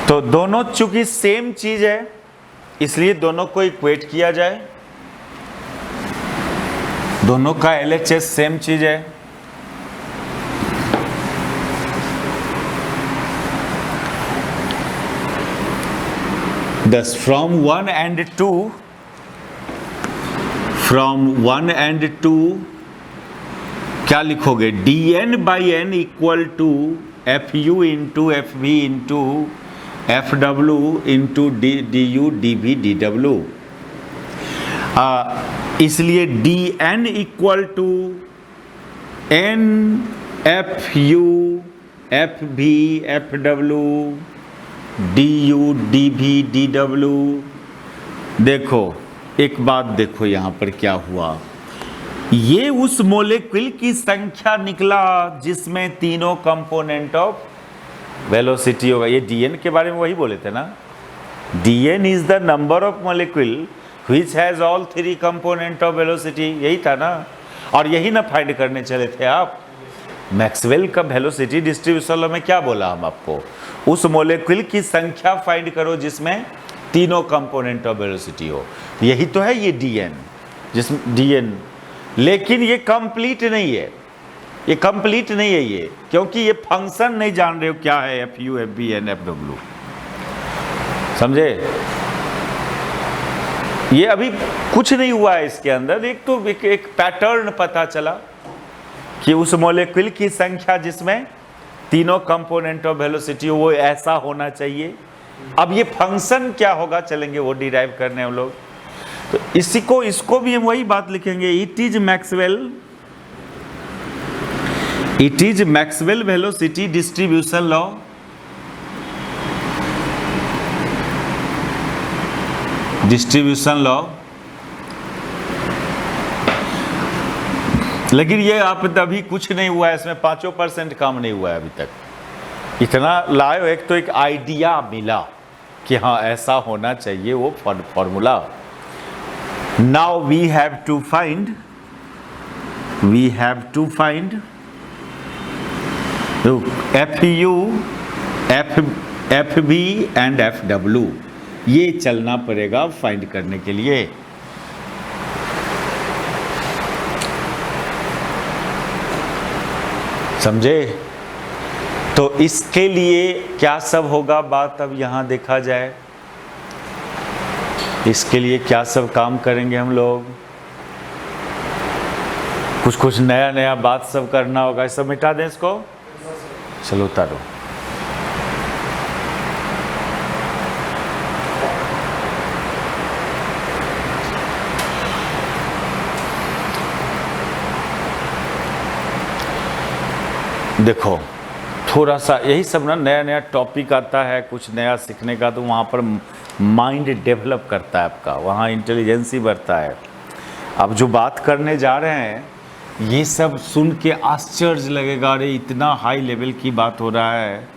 [SPEAKER 1] तो दोनों चूंकि सेम चीज है इसलिए दोनों को इक्वेट किया जाए, दोनों का LHS सेम चीज है। Thus from 1 and 2 क्या लिखोगे, dN/n equal to FU into FV into FW into DU DV DW। इसलिए dN equal to N FU FV FW DU DV DW। देखो एक बात देखो यहाँ पर क्या हुआ, ये उस मोलेक्यूल की संख्या निकला जिसमें तीनों कंपोनेंट ऑफ वेलोसिटी होगा। ये dN के बारे में वही बोले थे ना, dN is the number of molecule which has all three component of velocity, यही था ना। और यही ना फाइंड करने चले थे आप। मैक्सवेल का वेलोसिटी डिस्ट्रीब्यूशन लॉ में क्या बोला हम आपको, उस मोलेक्यूल की संख्या फाइंड करो जिसमें तीनों कंपोनेंट ऑफ वेलोसिटी हो, यही तो है ये dN, जिसमें dN। लेकिन ये कंप्लीट नहीं है, ये कंप्लीट नहीं है ये, क्योंकि ये फंक्शन नहीं जान रहे हो क्या है FU FV N FW। समझे? ये अभी कुछ नहीं हुआ है इसके अंदर। एक तो एक पैटर्न पता चला कि उस मोलेक्यूल की संख्या जिसमें तीनों कंपोनेंट ऑफ वेलोसिटी वो ऐसा होना चाहिए। अब ये फंक्शन क्या होगा चलेंगे वो डिराइव करने हम लोग। तो इसको भी हम वही बात लिखेंगे, it is Maxwell velocity distribution law. Distribution law, लेकिन ये आप अभी कुछ नहीं हुआ है, इसमें 5% काम नहीं हुआ है अभी तक। इतना लाओ, एक तो एक आइडिया मिला कि हाँ ऐसा होना चाहिए वो formula. Now we have to find FU FV and FW, ये चलना पड़ेगा फाइंड करने के लिए। समझे? तो इसके लिए क्या सब होगा बात अब यहां देखा जाए। इसके लिए क्या सब काम करेंगे हम लोग, कुछ नया बात सब करना होगा। इस सब मिटा दें इसको, चलो उतारो। देखो थोड़ा सा यही सब ना, नया टॉपिक आता है, कुछ नया सीखने का, तो वहाँ पर माइंड डेवलप करता है आपका, वहाँ इंटेलिजेंसी बढ़ता है। अब जो बात करने जा रहे हैं ये सब सुन के आश्चर्य लगेगा, अरे इतना हाई लेवल की बात हो रहा है।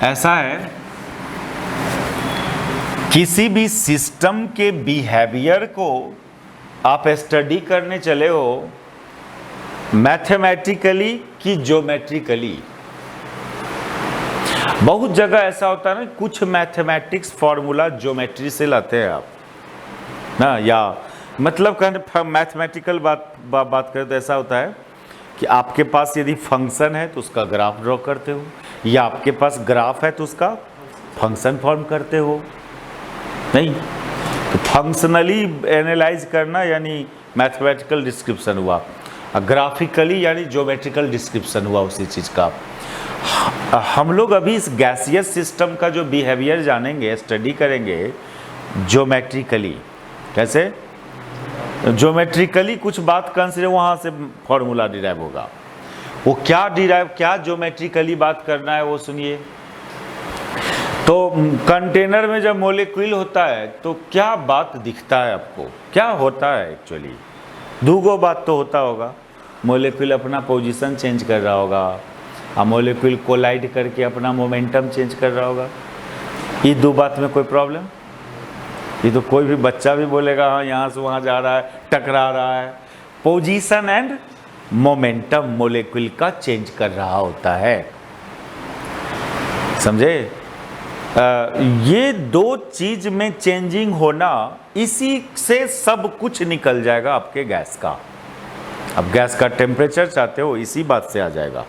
[SPEAKER 1] ऐसा है किसी भी सिस्टम के बिहेवियर को आप स्टडी करने चले हो मैथमेटिकली कि ज्योमेट्रिकली। बहुत जगह ऐसा होता है ना, कुछ मैथमेटिक्स फॉर्मूला ज्योमेट्री से लाते हैं आप ना, या मतलब कहने मैथमेटिकल बात करें तो ऐसा होता है कि आपके पास यदि फंक्शन है तो उसका ग्राफ ड्रॉ करते हो, या आपके पास ग्राफ है तो उसका फंक्शन फॉर्म करते हो। नहीं, तो फंक्शनली एनालाइज करना यानी मैथमेटिकल डिस्क्रिप्शन हुआ, ग्राफिकली यानी ज्योमेट्रिकल डिस्क्रिप्शन हुआ उसी चीज़ का। हम लोग अभी इस गैसियस सिस्टम का जो बिहेवियर जानेंगे, स्टडी करेंगे ज्योमेट्रिकली। कैसे? ज्योमेट्रिकली कुछ बात कंसिडर, वहाँ से फॉर्मूला डिराइव होगा। वो क्या ज्योमेट्रिकली बात करना है वो सुनिए। तो कंटेनर में जब मॉलिक्यूल होता है तो क्या बात दिखता है आपको, क्या होता है एक्चुअली? दूगो बात तो होता होगा, मॉलिक्यूल अपना पोजीशन चेंज कर रहा होगा और मॉलिक्यूल कोलाइड करके अपना मोमेंटम चेंज कर रहा होगा। ये दो बात में कोई प्रॉब्लम? ये तो कोई भी बच्चा भी बोलेगा हाँ यहाँ से वहाँ जा रहा है, टकरा रहा है। पोजीशन एंड मोमेंटम मॉलिक्यूल का चेंज कर रहा होता है, समझे? ये दो चीज में चेंजिंग होना, इसी से सब कुछ निकल जाएगा आपके गैस का। अब गैस का टेम्परेचर चाहते हो, इसी बात से आ जाएगा।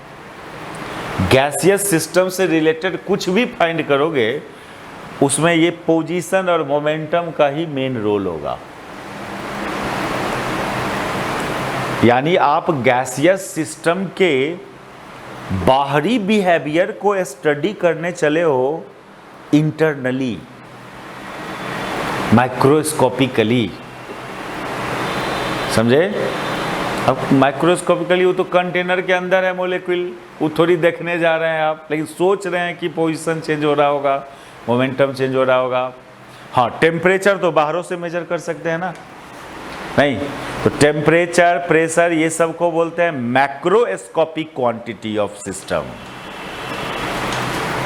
[SPEAKER 1] गैसियस सिस्टम से रिलेटेड कुछ भी फाइंड करोगे उसमें ये पोजीशन और मोमेंटम का ही मेन रोल होगा। यानी आप गैसियस सिस्टम के बाहरी बिहेवियर को स्टडी करने चले हो इंटरनली, माइक्रोस्कोपिकली, समझे? अब माइक्रोस्कोपिकली वो तो कंटेनर के अंदर है मॉलिक्यूल, वो थोड़ी देखने जा रहे हैं आप, लेकिन सोच रहे हैं कि पोजीशन चेंज हो रहा होगा, मोमेंटम चेंज हो रहा होगा। हाँ, टेम्परेचर तो बाहरों से मेजर कर सकते हैं ना? नहीं, तो टेम्परेचर, प्रेशर, ये सब को बोलते हैं मैक्रोस्कोपिक क्वांटिटी ऑफ सिस्टम।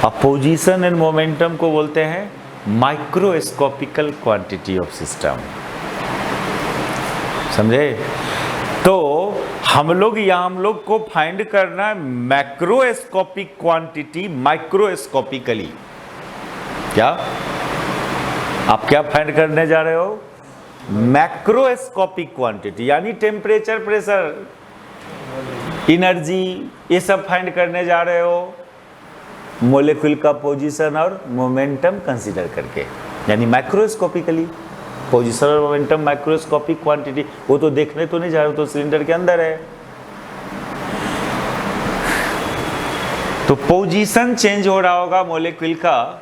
[SPEAKER 1] अब पोजीशन एंड मोमेंटम को बोलते हैं माइक्रोस्कोपिकल क्वांटिटी ऑफ सिस्टम, समझे? तो हम लोग को फाइंड करना है मैक्रोस्कोपिक क्वांटिटी माइक्रोस्कोपिकली। क्या आप क्या फाइंड करने जा रहे हो? मैक्रोस्कोपिक क्वांटिटी, यानी टेम्परेचर, प्रेशर, एनर्जी, ये सब फाइंड करने जा रहे हो मॉलिक्यूल का पोजीशन और मोमेंटम कंसीडर करके, यानी माइक्रोस्कोपिकली। पोजीशन और मोमेंटम माइक्रोस्कोपिक क्वांटिटी, वो तो देखने तो नहीं जा रहे, तो सिलेंडर के अंदर है। तो पोजीशन चेंज हो रहा होगा मॉलिक्यूल का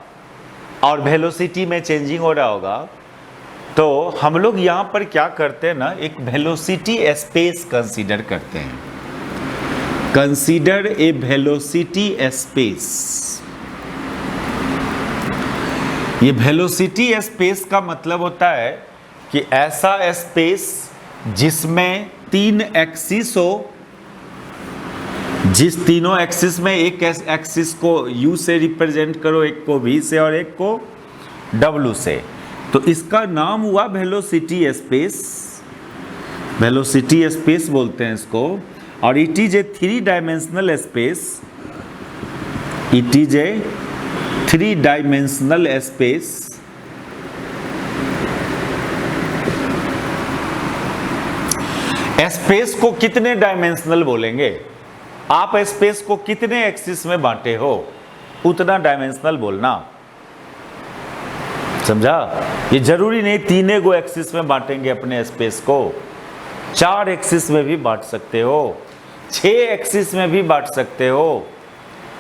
[SPEAKER 1] और वेलोसिटी में चेंजिंग हो रहा होगा। तो हम लोग यहाँ पर क्या करते हैं ना, एक वेलोसिटी स्पेस कंसीडर करते हैं। Consider a velocity space. ये वेलोसिटी स्पेस का मतलब होता है कि ऐसा स्पेस जिसमें 3 एक्सिस हो, जिस तीनों एक्सिस में एक एक्सिस को U से रिप्रेजेंट करो, एक को V से और एक को W से, तो इसका नाम हुआ वेलोसिटी स्पेस। वेलोसिटी स्पेस बोलते हैं इसको। और it is a 3 dimensional space. It is a 3 dimensional space space को कितने डायमेंशनल बोलेंगे? आप स्पेस को कितने एक्सिस में बांटे हो उतना डायमेंशनल बोलना, समझा? ये जरूरी नहीं 3 गो एक्सिस में बांटेंगे अपने स्पेस को, 4 एक्सिस में भी बांट सकते हो, 6 एक्सिस में भी बांट सकते हो।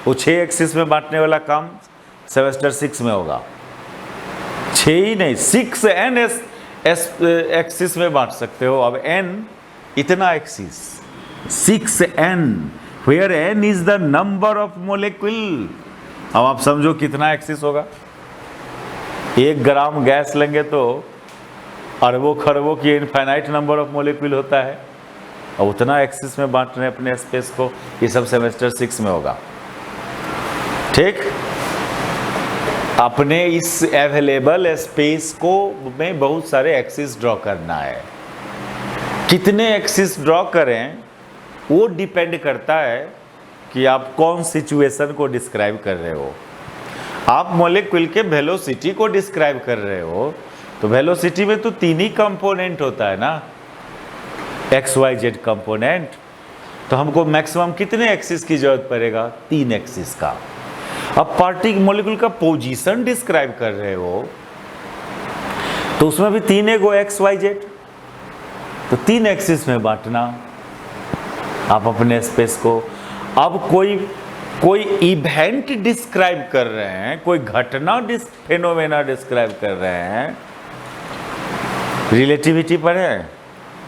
[SPEAKER 1] वो 6 एक्सिस में बांटने वाला काम सेमेस्टर 6 में होगा। 6 ही नहीं, 6 n एक्सिस में बांट सकते हो। अब n इतना axis, 6n, where n is the number of molecule। अब आप समझो कितना एक्सिस होगा। 1 ग्राम गैस लेंगे तो अरबों खरबों की इनफाइनाइट नंबर ऑफ मॉलिक्यूल होता है, और उतना एक्सिस में बांट रहे हैं अपने स्पेस को। ये सब सेमेस्टर 6 में होगा, ठीक? अपने इस अवेलेबल स्पेस को में बहुत सारे एक्सिस ड्रॉ करना है। कितने एक्सिस ड्रॉ करें वो डिपेंड करता है कि आप कौन सिचुएशन को डिस्क्राइब कर रहे हो। आप मॉलिक्यूल के वेलोसिटी को डिस्क्राइब कर रहे हो तो वेलोसिटी में तो 3 ही कंपोनेंट होता है ना, एक्स वाई जेड कंपोनेंट। तो हमको मैक्सिमम कितने एक्सिस की जरूरत पड़ेगा? 3 एक्सिस का। अब पार्टिकल मॉलिक्यूल का पोजीशन डिस्क्राइब कर रहे हो तो उसमें भी 3 गो एक्स वाई जेड, तो 3 एक्सिस में बांटना आप अपने स्पेस को। अब कोई इवेंट डिस्क्राइब कर रहे हैं, कोई घटना फेनोमेना डिस्क्राइब कर रहे हैं। रिलेटिविटी पढ़े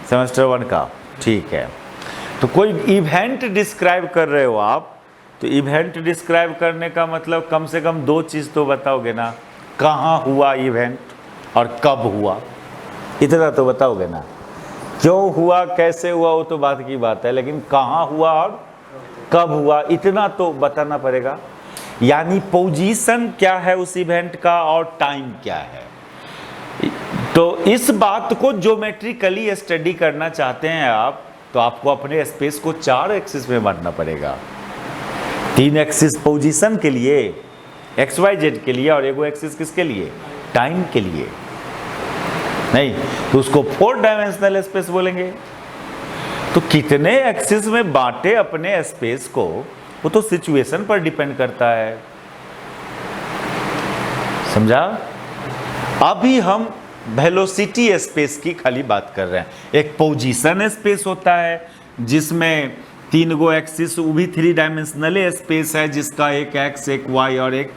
[SPEAKER 1] सेमेस्टर 1 का, ठीक है। तो कोई इवेंट डिस्क्राइब कर रहे हो आप, तो इवेंट डिस्क्राइब करने का मतलब कम से कम 2 चीज़ तो बताओगे ना, कहाँ हुआ इवेंट और कब हुआ, इतना तो बताओगे ना। क्यों हुआ, कैसे हुआ, वो तो बात की बात है, लेकिन कहाँ हुआ और कब हुआ इतना तो बताना पड़ेगा। यानी पोजीशन क्या है उस इवेंट का और टाइम क्या है। तो इस बात को ज्योमेट्रिकली स्टडी करना चाहते हैं आप, तो आपको अपने स्पेस को 4 एक्सिस में बांटना पड़ेगा। 3 एक्सिस पोजीशन के लिए, एक्स वाई जेड के लिए, और एगो एक्सिस किसके लिए? टाइम के लिए। नहीं तो उसको 4 डायमेंशनल स्पेस बोलेंगे। तो कितने एक्सिस में बांटे अपने स्पेस को, वो तो सिचुएशन पर डिपेंड करता है। समझा? अभी हम वेलोसिटी स्पेस की खाली बात कर रहे हैं। एक पोजीशन स्पेस होता है जिसमें 3 गो एक्सिस, वो भी 3 डायमेंशनल स्पेस है जिसका एक एक्स, एक वाई और एक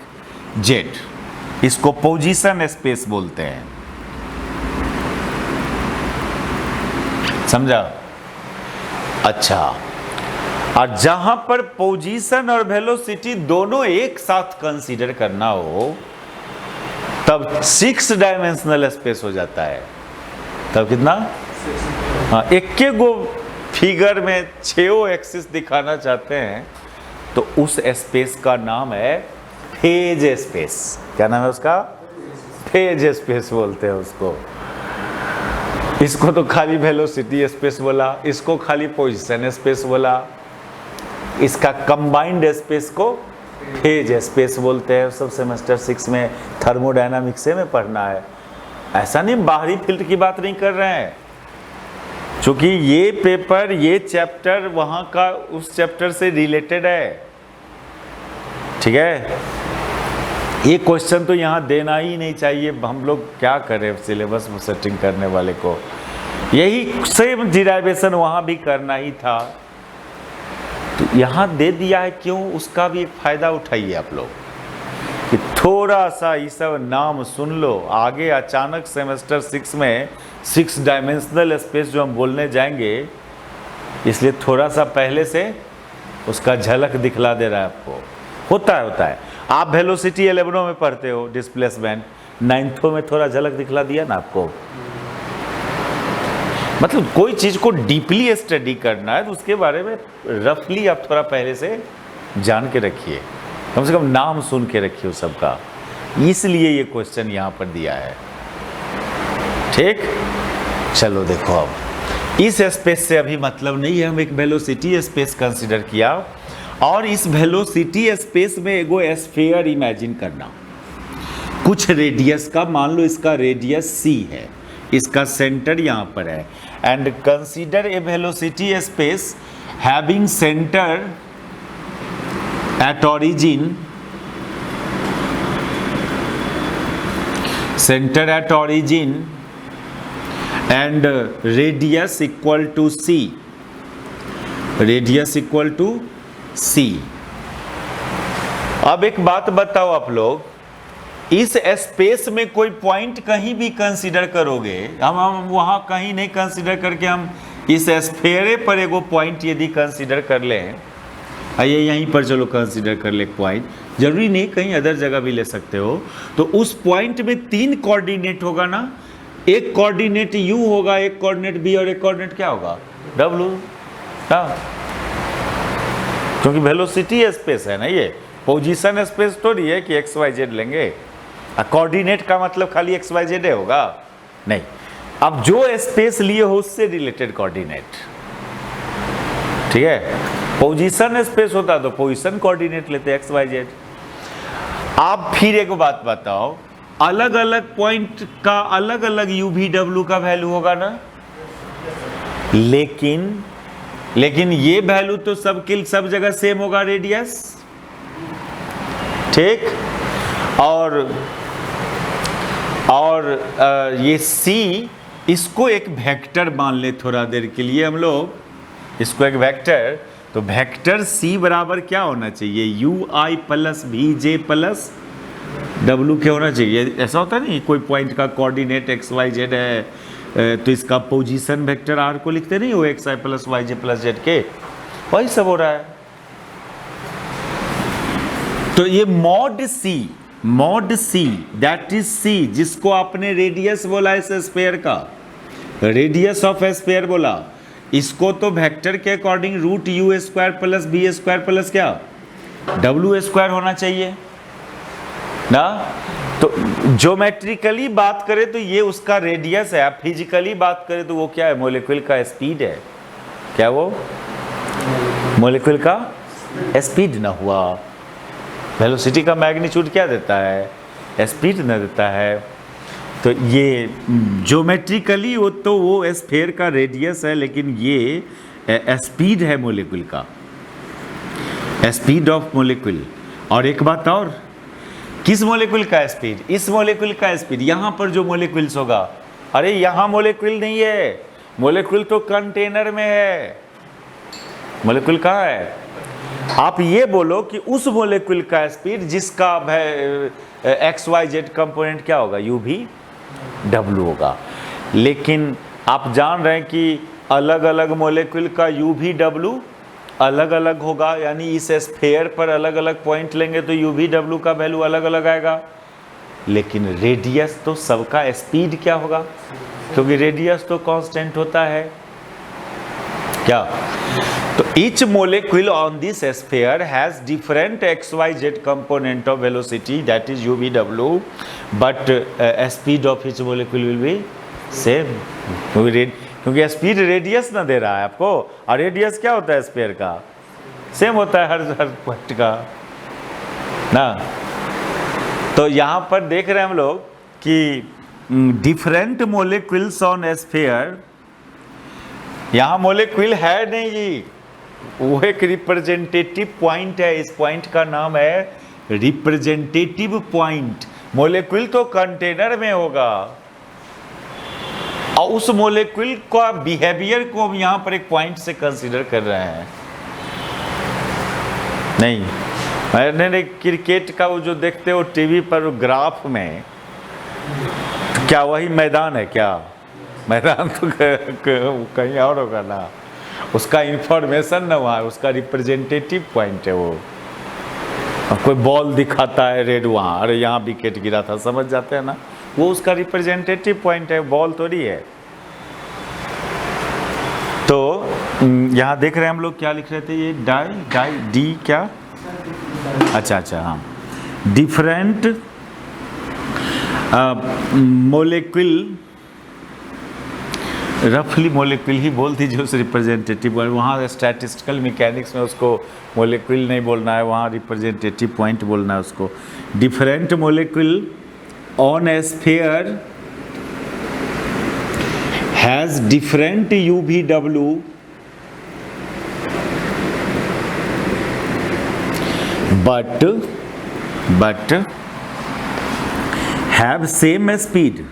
[SPEAKER 1] जेड। इसको पोजीशन स्पेस बोलते हैं। समझा? अच्छा, और जहां पर पोजीशन और वेलोसिटी दोनों एक साथ कंसीडर करना हो तब 6 डायमेंशनल स्पेस हो जाता है। तब कितना? हाँ, एक गो फिगर में 6 एक्सिस दिखाना चाहते हैं तो उस स्पेस का नाम है फेज स्पेस। क्या नाम है उसका? फेज स्पेस बोलते हैं उसको। इसको तो खाली वेलोसिटी स्पेस बोला, इसको खाली पोजीशन स्पेस बोला, इसका कंबाइंड स्पेस को फेज स्पेस बोलते हैं। सब सेमेस्टर 6 में थर्मोडायनामिक्स में पढ़ना है। ऐसा नहीं बाहरी फील्ड की बात नहीं कर रहे हैं, क्योंकि ये पेपर, ये चैप्टर वहाँ का उस चैप्टर से रिलेटेड है। ठीक है, ये क्वेश्चन तो यहाँ देना ही नहीं चाहिए। हम लोग क्या करें सिलेबस में सेटिंग करने वाले को, यही सेम डिराइवेशन वहाँ भी करना ही था, तो यहाँ दे दिया है। क्यों? उसका भी एक फ़ायदा उठाइए आप लोग कि थोड़ा सा ये सब नाम सुन लो। आगे अचानक सेमेस्टर 6 में 6 डायमेंशनल स्पेस जो हम बोलने जाएंगे, इसलिए थोड़ा सा पहले से उसका झलक दिखला दे रहा है आपको। होता है। आप वेलोसिटी 11 में पढ़ते हो, डिस्प्लेसमेंट 9 में थोड़ा झलक दिखला दिया ना आपको। मतलब कोई चीज़ को डीपली स्टडी करना है तो उसके बारे में रफली आप थोड़ा पहले से जान के रखिए, कम से कम नाम सुन के रखिए उस सबका। इसलिए ये क्वेश्चन यहाँ पर दिया है। ठीक, चलो देखो, अब इस स्पेस से अभी मतलब नहीं है। हम एक वेलोसिटी स्पेस कंसिडर किया, और इस वेलोसिटी स्पेस में एगो स्फीयर इमेजिन करना कुछ रेडियस का। मान लो इसका रेडियस c है, इसका सेंटर यहाँ पर है, and consider a velocity space having centre at origin and radius equal to c, अब एक बात बताओ आप लोग, इस स्पेस में कोई पॉइंट कहीं भी कंसीडर करोगे, हम वहाँ कहीं नहीं कंसीडर करके हम इस स्फेयर पर एगो पॉइंट यदि कंसीडर कर लें, आइए यहीं पर चलो कंसीडर कर ले पॉइंट, जरूरी नहीं कहीं अदर जगह भी ले सकते हो। तो उस पॉइंट में 3 कोऑर्डिनेट होगा ना, एक कोऑर्डिनेट u होगा, एक कोऑर्डिनेट b और एक कोऑर्डिनेट क्या होगा w। क्योंकि वेलोसिटी स्पेस है ना, ये पोजीशन स्पेस थोड़ी है कि x y z लेंगे। कोऑर्डिनेट का मतलब खाली एक्स वाई जेड होगा नहीं, अब जो स्पेस लिए हो उससे रिलेटेड कोऑर्डिनेट, ठीक है। पोजीशन स्पेस होता तो पोजीशन कोऑर्डिनेट लेते एक्स वाई जेड। आप फिर एक बात बताओ, अलग अलग पॉइंट का अलग अलग यू वी डब्ल्यू का वैल्यू होगा ना, लेकिन ये वैल्यू तो सब जगह सेम होगा, रेडियस, ठीक। और ये सी, इसको एक वेक्टर मान ले थोड़ा देर के लिए हम लोग, इसको एक वेक्टर, तो वेक्टर सी बराबर क्या होना चाहिए, u i plus v j plus डब्ल्यू क्या होना चाहिए। ऐसा होता नहीं, कोई पॉइंट का कोऑर्डिनेट एक्स वाई जेड है तो इसका पोजीशन वेक्टर आर को लिखते नहीं हो, x i plus y j plus z के, वही सब हो रहा है। तो ये mod c that is c, जिसको आपने रेडियस बोला इस स्फीयर का, रेडियस ऑफ स्फीयर बोला, इसको तो वेक्टर के according root u square plus b square plus क्या डब्ल्यू स्क्वायर होना चाहिए ना। तो ज्योमेट्रिकली बात करें तो ये उसका रेडियस है, आप फिजिकली बात करें तो वो क्या है, मॉलिक्यूल का स्पीड है। क्या वो मॉलिक्यूल का स्पीड ना हुआ, वेलोसिटी का मैग्नीट्यूड क्या देता है, स्पीड ना देता है। तो ये ज्योमेट्रिकली वो तो वो स्फीयर का रेडियस है, लेकिन ये स्पीड है मॉलिक्यूल का, स्पीड ऑफ मॉलिक्यूल। और एक बात और, किस मॉलिक्यूल का स्पीड, इस मॉलिक्यूल का स्पीड, यहां पर जो मॉलिक्यूल्स होगा, अरे यहां मॉलिक्यूल नहीं है, मॉलिक्यूल तो कंटेनर में है, मॉलिक्यूल कहाँ है। आप ये बोलो कि उस मॉलिक्यूल का स्पीड जिसका एक्स वाई जेड कंपोनेंट क्या होगा, यू वी डब्ल्यू होगा, लेकिन आप जान रहे हैं कि अलग अलग मॉलिक्यूल का यू वी डब्ल्यू अलग अलग होगा, यानी इस स्फीयर पर अलग अलग पॉइंट लेंगे तो यू वी डब्ल्यू का वैल्यू अलग अलग आएगा, लेकिन रेडियस तो सबका स्पीड क्या होगा, क्योंकि रेडियस तो कांस्टेंट होता है क्या। तो each molecule on this sphere has different x, y, z component of velocity, that is u, v, w, but speed of each molecule will be same, क्योंकि स्पीड रेडियस ना दे रहा है आपको, और रेडियस क्या होता है स्फीयर का, सेम होता है हर पॉइंट का ना। तो यहाँ पर देख रहे हैं हम लोग कि डिफरेंट मोलिक्यूल्स ऑन स्फीयर, यहाँ मोलिक्यूल है नहीं जी, वो एक रिप्रेजेंटेटिव पॉइंट है, इस पॉइंट का नाम है रिप्रेजेंटेटिव पॉइंट। मोलिक्यूल तो कंटेनर में होगा, और उस मोलिक्यूल का बिहेवियर को हम यहाँ पर एक पॉइंट से कंसीडर कर रहे हैं। नहीं, मैंने क्रिकेट का वो जो देखते हो टीवी पर ग्राफ में, तो क्या वही मैदान है क्या, मैदान तो कहीं और होगा ना, उसका इंफॉर्मेशन ना वहाँ, उसका रिप्रेजेंटेटिव पॉइंट है वो। अब कोई बॉल दिखाता है रेड वहाँ, अरे यहाँ विकेट गिरा था, समझ जाते हैं ना, वो उसका रिप्रेजेंटेटिव पॉइंट है, बॉल थोड़ी है। तो यहाँ देख रहे हैं हम लोग क्या लिख रहे थे, ये डाई डी क्या, अच्छा हाँ, डिफरेंट मोलिक्यूल, रफली मोलिक्यूल ही बोल दीजिए उस रिप्रेजेंटेटिव, वहाँ स्टैटिस्टिकल मैकेनिक्स में उसको मोलिक्यूल नहीं बोलना है, वहाँ रिप्रेजेंटेटिव पॉइंट बोलना है उसको। Different molecule on A sphere has different you V W but have same speed,